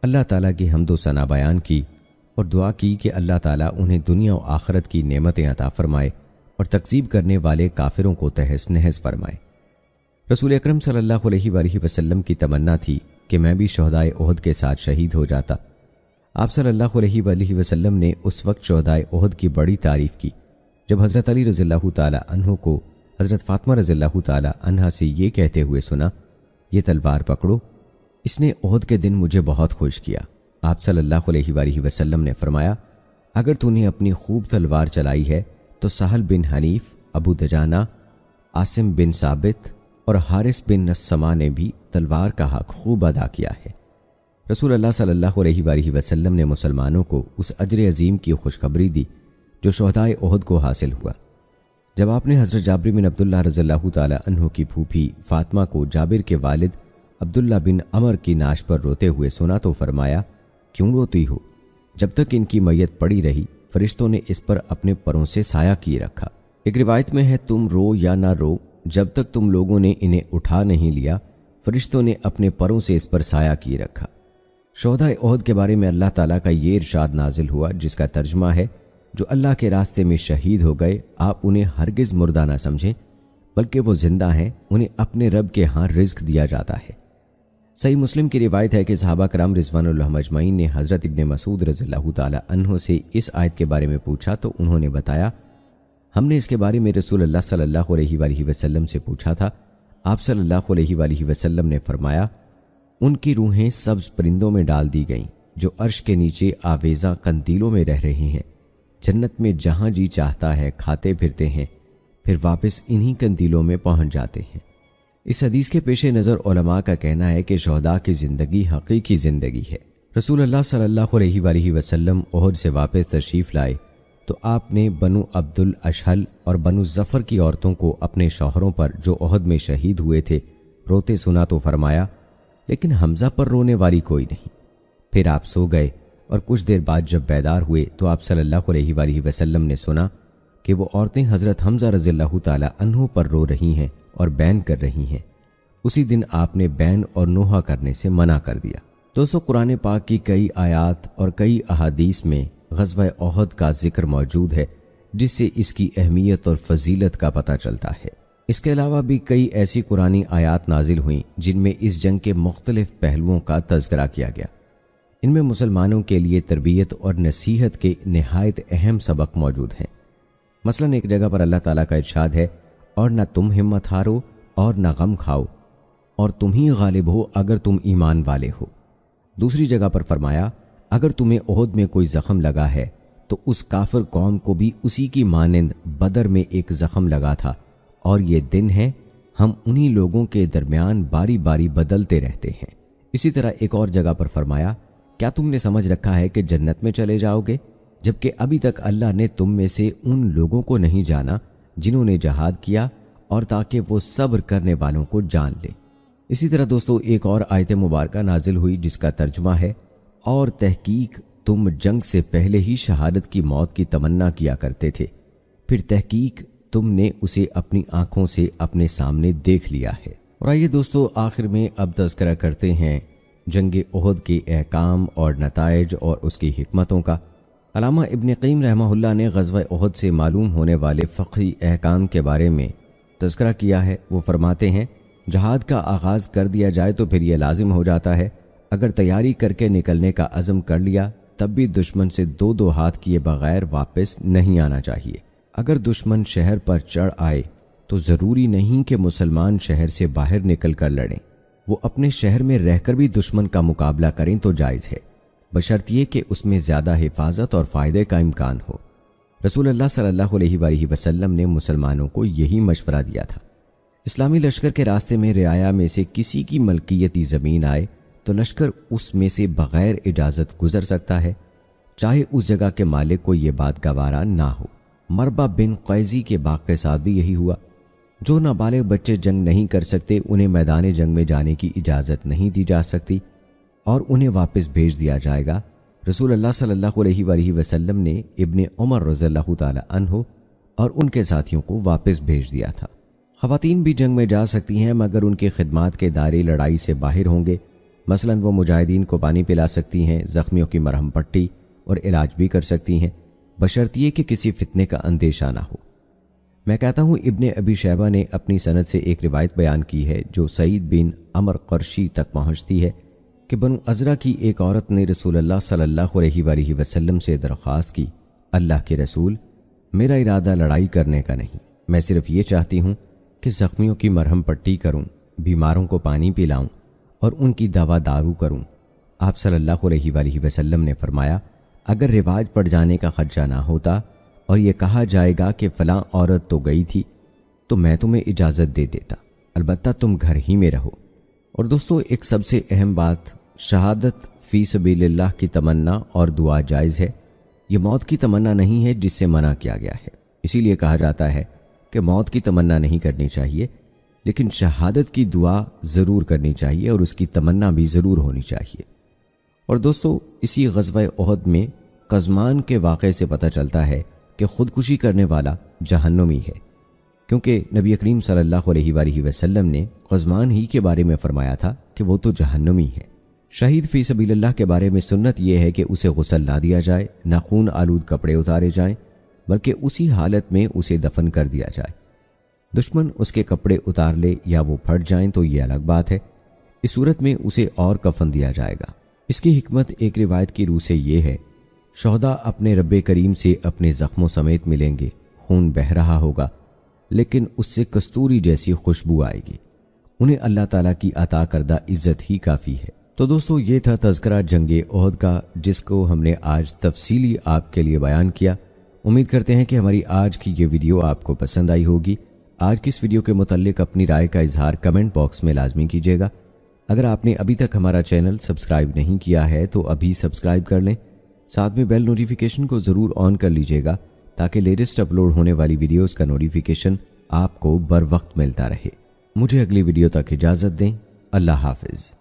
اللہ تعالیٰ کی حمد و ثنا بیان کی اور دعا کی کہ اللہ تعالیٰ انہیں دنیا و آخرت کی نعمتیں عطا فرمائے اور تکذیب کرنے والے کافروں کو تہس نہس فرمائے۔ رسول اکرم صلی اللہ علیہ وآلہ وسلم کی تمنا تھی کہ میں بھی شہدائے احد کے ساتھ شہید ہو جاتا۔ آپ صلی اللہ علیہ وآلہ وسلم نے اس وقت شہدائے احد کی بڑی تعریف کی جب حضرت علی رضی اللہ تعالیٰ عنہ کو حضرت فاطمہ رضی اللہ تعالیٰ عنہا سے یہ کہتے ہوئے سنا، یہ تلوار پکڑو، اس نے احد کے دن مجھے بہت خوش کیا۔ آپ صلی اللہ علیہ وآلہ وسلم نے فرمایا، اگر تو نے اپنی خوب تلوار چلائی ہے تو سہل بن حنیف، ابو دجانہ، عاصم بن ثابت اور حارث بن نسمہ نے بھی تلوار کا حق خوب ادا کیا ہے۔ رسول اللہ صلی اللہ علیہ وآلہ وسلم نے مسلمانوں کو اس اجر عظیم کی خوشخبری دی جو شہدائے احد کو حاصل ہوا۔ جب آپ نے حضرت جابر بن عبداللہ رضی اللہ تعالی عنہ کی پھوپھی فاطمہ کو جابر کے والد عبداللہ بن عمر کی نعش پر روتے ہوئے سنا تو فرمایا، کیوں روتی ہو؟ جب تک ان کی میت پڑی رہی فرشتوں نے اس پر اپنے پروں سے سایہ کیے رکھا۔ ایک روایت میں ہے، تم رو یا نہ رو، جب تک تم لوگوں نے انہیں اٹھا نہیں لیا فرشتوں نے اپنے پروں سے اس پر سایہ کیے رکھا۔ شہدائے احد کے بارے میں اللہ تعالیٰ کا یہ ارشاد نازل ہوا جس کا ترجمہ ہے، جو اللہ کے راستے میں شہید ہو گئے آپ انہیں ہرگز مردہ نہ سمجھیں بلکہ وہ زندہ ہیں، انہیں اپنے رب کے ہاں رزق دیا جاتا ہے۔ صحیح مسلم کی روایت ہے کہ صحابہ کرام رضوان اللہ اجمعین نے حضرت ابن مسعود رضی اللہ تعالی عنہ سے اس آیت کے بارے میں پوچھا تو انہوں نے بتایا، ہم نے اس کے بارے میں رسول اللہ صلی اللہ علیہ وآلہ وسلم سے پوچھا تھا۔ آپ صلی اللہ علیہ وآلہ وسلم نے فرمایا، ان کی روحیں سبز پرندوں میں ڈال دی گئیں جو عرش کے نیچے آویزاں قندیلوں میں رہ رہے ہیں، جنت میں جہاں جی چاہتا ہے کھاتے پھرتے ہیں، پھر واپس انہی قندیلوں میں پہنچ جاتے ہیں۔ اس حدیث کے پیش نظر علماء کا کہنا ہے کہ شہداء کی زندگی حقیقی زندگی ہے۔ رسول اللہ صلی اللہ علیہ وآلہ وسلم احد سے واپس تشریف لائے تو آپ نے بنو عبد الاشہل اور بنو ظفر کی عورتوں کو اپنے شوہروں پر جو احد میں شہید ہوئے تھے روتے سنا تو فرمایا، لیکن حمزہ پر رونے والی کوئی نہیں۔ پھر آپ سو گئے اور کچھ دیر بعد جب بیدار ہوئے تو آپ صلی اللہ علیہ وآلہ وسلم نے سنا کہ وہ عورتیں حضرت حمزہ رضی اللہ تعالی عنہ پر رو رہی ہیں اور بین کر رہی ہیں۔ اسی دن آپ نے بین اور نوحہ کرنے سے منع کر دیا۔ دوستو، قرآن پاک کی کئی آیات اور کئی احادیث میں غزوہ احد کا ذکر موجود ہے، جس سے اس کی اہمیت اور فضیلت کا پتہ چلتا ہے۔ اس کے علاوہ بھی کئی ایسی قرآنی آیات نازل ہوئیں جن میں اس جنگ کے مختلف پہلوؤں کا تذکرہ کیا گیا۔ ان میں مسلمانوں کے لیے تربیت اور نصیحت کے نہایت اہم سبق موجود ہیں۔ مثلا ایک جگہ پر اللہ تعالیٰ کا ارشاد ہے، اور نہ تم ہمت ہارو اور نہ غم کھاؤ، اور تم ہی غالب ہو اگر تم ایمان والے ہو۔ دوسری جگہ پر فرمایا، اگر تمہیں احد میں کوئی زخم لگا ہے تو اس کافر قوم کو بھی اسی کی مانند بدر میں ایک زخم لگا تھا، اور یہ دن ہے ہم انہی لوگوں کے درمیان باری باری بدلتے رہتے ہیں۔ اسی طرح ایک اور جگہ پر فرمایا، کیا تم نے سمجھ رکھا ہے کہ جنت میں چلے جاؤ گے، جبکہ ابھی تک اللہ نے تم میں سے ان لوگوں کو نہیں جانا جنہوں نے جہاد کیا، اور تاکہ وہ صبر کرنے والوں کو جان لے۔ اسی طرح دوستو ایک اور آیت مبارکہ نازل ہوئی جس کا ترجمہ ہے، اور تحقیق تم جنگ سے پہلے ہی شہادت کی موت کی تمنا کیا کرتے تھے، پھر تحقیق تم نے اسے اپنی آنکھوں سے اپنے سامنے دیکھ لیا ہے۔ اور آئیے دوستو آخر میں اب تذکرہ کرتے ہیں جنگ احد کے احکام اور نتائج اور اس کی حکمتوں کا۔ علامہ ابن قیم رحمہ اللہ نے غزوہ احد سے معلوم ہونے والے فقہی احکام کے بارے میں تذکرہ کیا ہے۔ وہ فرماتے ہیں، جہاد کا آغاز کر دیا جائے تو پھر یہ لازم ہو جاتا ہے، اگر تیاری کر کے نکلنے کا عزم کر لیا تب بھی دشمن سے دو دو ہاتھ کیے بغیر واپس نہیں آنا چاہیے۔ اگر دشمن شہر پر چڑھ آئے تو ضروری نہیں کہ مسلمان شہر سے باہر نکل کر لڑیں، وہ اپنے شہر میں رہ کر بھی دشمن کا مقابلہ کریں تو جائز ہے، بشرط یہ کہ اس میں زیادہ حفاظت اور فائدے کا امکان ہو۔ رسول اللہ صلی اللہ علیہ وآلہ وسلم نے مسلمانوں کو یہی مشورہ دیا تھا۔ اسلامی لشکر کے راستے میں رعایا میں سے کسی کی ملکیتی زمین آئے تو لشکر اس میں سے بغیر اجازت گزر سکتا ہے، چاہے اس جگہ کے مالک کو یہ بات گوارا نہ ہو۔ مربع بن قیزی کے باغ کے ساتھ بھی یہی ہوا۔ جو نابالغ بچے جنگ نہیں کر سکتے انہیں میدان جنگ میں جانے کی اجازت نہیں دی جا سکتی اور انہیں واپس بھیج دیا جائے گا۔ رسول اللہ صلی اللہ علیہ وآلہ وسلم نے ابن عمر رضی اللہ تعالی عنہ اور ان کے ساتھیوں کو واپس بھیج دیا تھا۔ خواتین بھی جنگ میں جا سکتی ہیں مگر ان کے خدمات کے دائرے لڑائی سے باہر ہوں گے۔ مثلا وہ مجاہدین کو پانی پلا سکتی ہیں، زخمیوں کی مرہم پٹی اور علاج بھی کر سکتی ہیں، بشرط یہ کہ کسی فتنے کا اندیشہ نہ ہو۔ میں کہتا ہوں ابن ابی شیبہ نے اپنی سند سے ایک روایت بیان کی ہے جو سعید بن عمر قرشی تک پہنچتی ہے کہ بنو ازرہ کی ایک عورت نے رسول اللہ صلی اللہ علیہ وآلہ وسلم سے درخواست کی، اللہ کے رسول، میرا ارادہ لڑائی کرنے کا نہیں، میں صرف یہ چاہتی ہوں کہ زخمیوں کی مرہم پٹی کروں، بیماروں کو پانی پلاؤں اور ان کی دوا دارو کروں۔ آپ صلی اللہ علیہ وآلہ وسلم نے فرمایا، اگر رواج پڑ جانے کا خدشہ نہ ہوتا اور یہ کہا جائے گا کہ فلاں عورت تو گئی تھی تو میں تمہیں اجازت دے دیتا، البتہ تم گھر ہی میں رہو۔ اور دوستو ایک سب سے اہم بات، شہادت فی سبیل اللہ کی تمنا اور دعا جائز ہے، یہ موت کی تمنا نہیں ہے جس سے منع کیا گیا ہے۔ اسی لیے کہا جاتا ہے کہ موت کی تمنا نہیں کرنی چاہیے، لیکن شہادت کی دعا ضرور کرنی چاہیے اور اس کی تمنا بھی ضرور ہونی چاہیے۔ اور دوستو اسی غزوہ احد میں قزمان کے واقعے سے پتہ چلتا ہے کہ خودکشی کرنے والا جہنمی ہے، کیونکہ نبی کریم صلی اللہ علیہ وآلہ وسلم نے قزمان ہی کے بارے میں فرمایا تھا کہ وہ تو جہنمی ہے۔ شہید فی سبیل اللہ کے بارے میں سنت یہ ہے کہ اسے غسل نہ دیا جائے، نہ خون آلود کپڑے اتارے جائیں، بلکہ اسی حالت میں اسے دفن کر دیا جائے۔ دشمن اس کے کپڑے اتار لے یا وہ پھٹ جائیں تو یہ الگ بات ہے، اس صورت میں اسے اور کفن دیا جائے گا۔ اس کی حکمت ایک روایت کی روح سے یہ ہے، شہداء اپنے رب کریم سے اپنے زخموں سمیت ملیں گے، خون بہہ رہا ہوگا لیکن اس سے کستوری جیسی خوشبو آئے گی۔ انہیں اللہ تعالیٰ کی عطا کردہ عزت ہی کافی ہے۔ تو دوستو، یہ تھا تذکرہ جنگ احد کا، جس کو ہم نے آج تفصیلی آپ کے لیے بیان کیا۔ امید کرتے ہیں کہ ہماری آج کی یہ ویڈیو آپ کو پسند آئی ہوگی۔ آج کی اس ویڈیو کے متعلق اپنی رائے کا اظہار کمنٹ باکس میں لازمی کیجیے گا۔ اگر آپ نے ابھی تک ہمارا چینل سبسکرائب نہیں کیا ہے تو ابھی سبسکرائب کر لیں، ساتھ میں بیل نوٹیفیکیشن کو ضرور آن کر لیجیے گا تاکہ لیٹسٹ اپلوڈ ہونے والی ویڈیوز کا نوٹیفیکیشن آپ کو بر وقت ملتا رہے۔ مجھے اگلی ویڈیو تک اجازت دیں۔ اللہ حافظ۔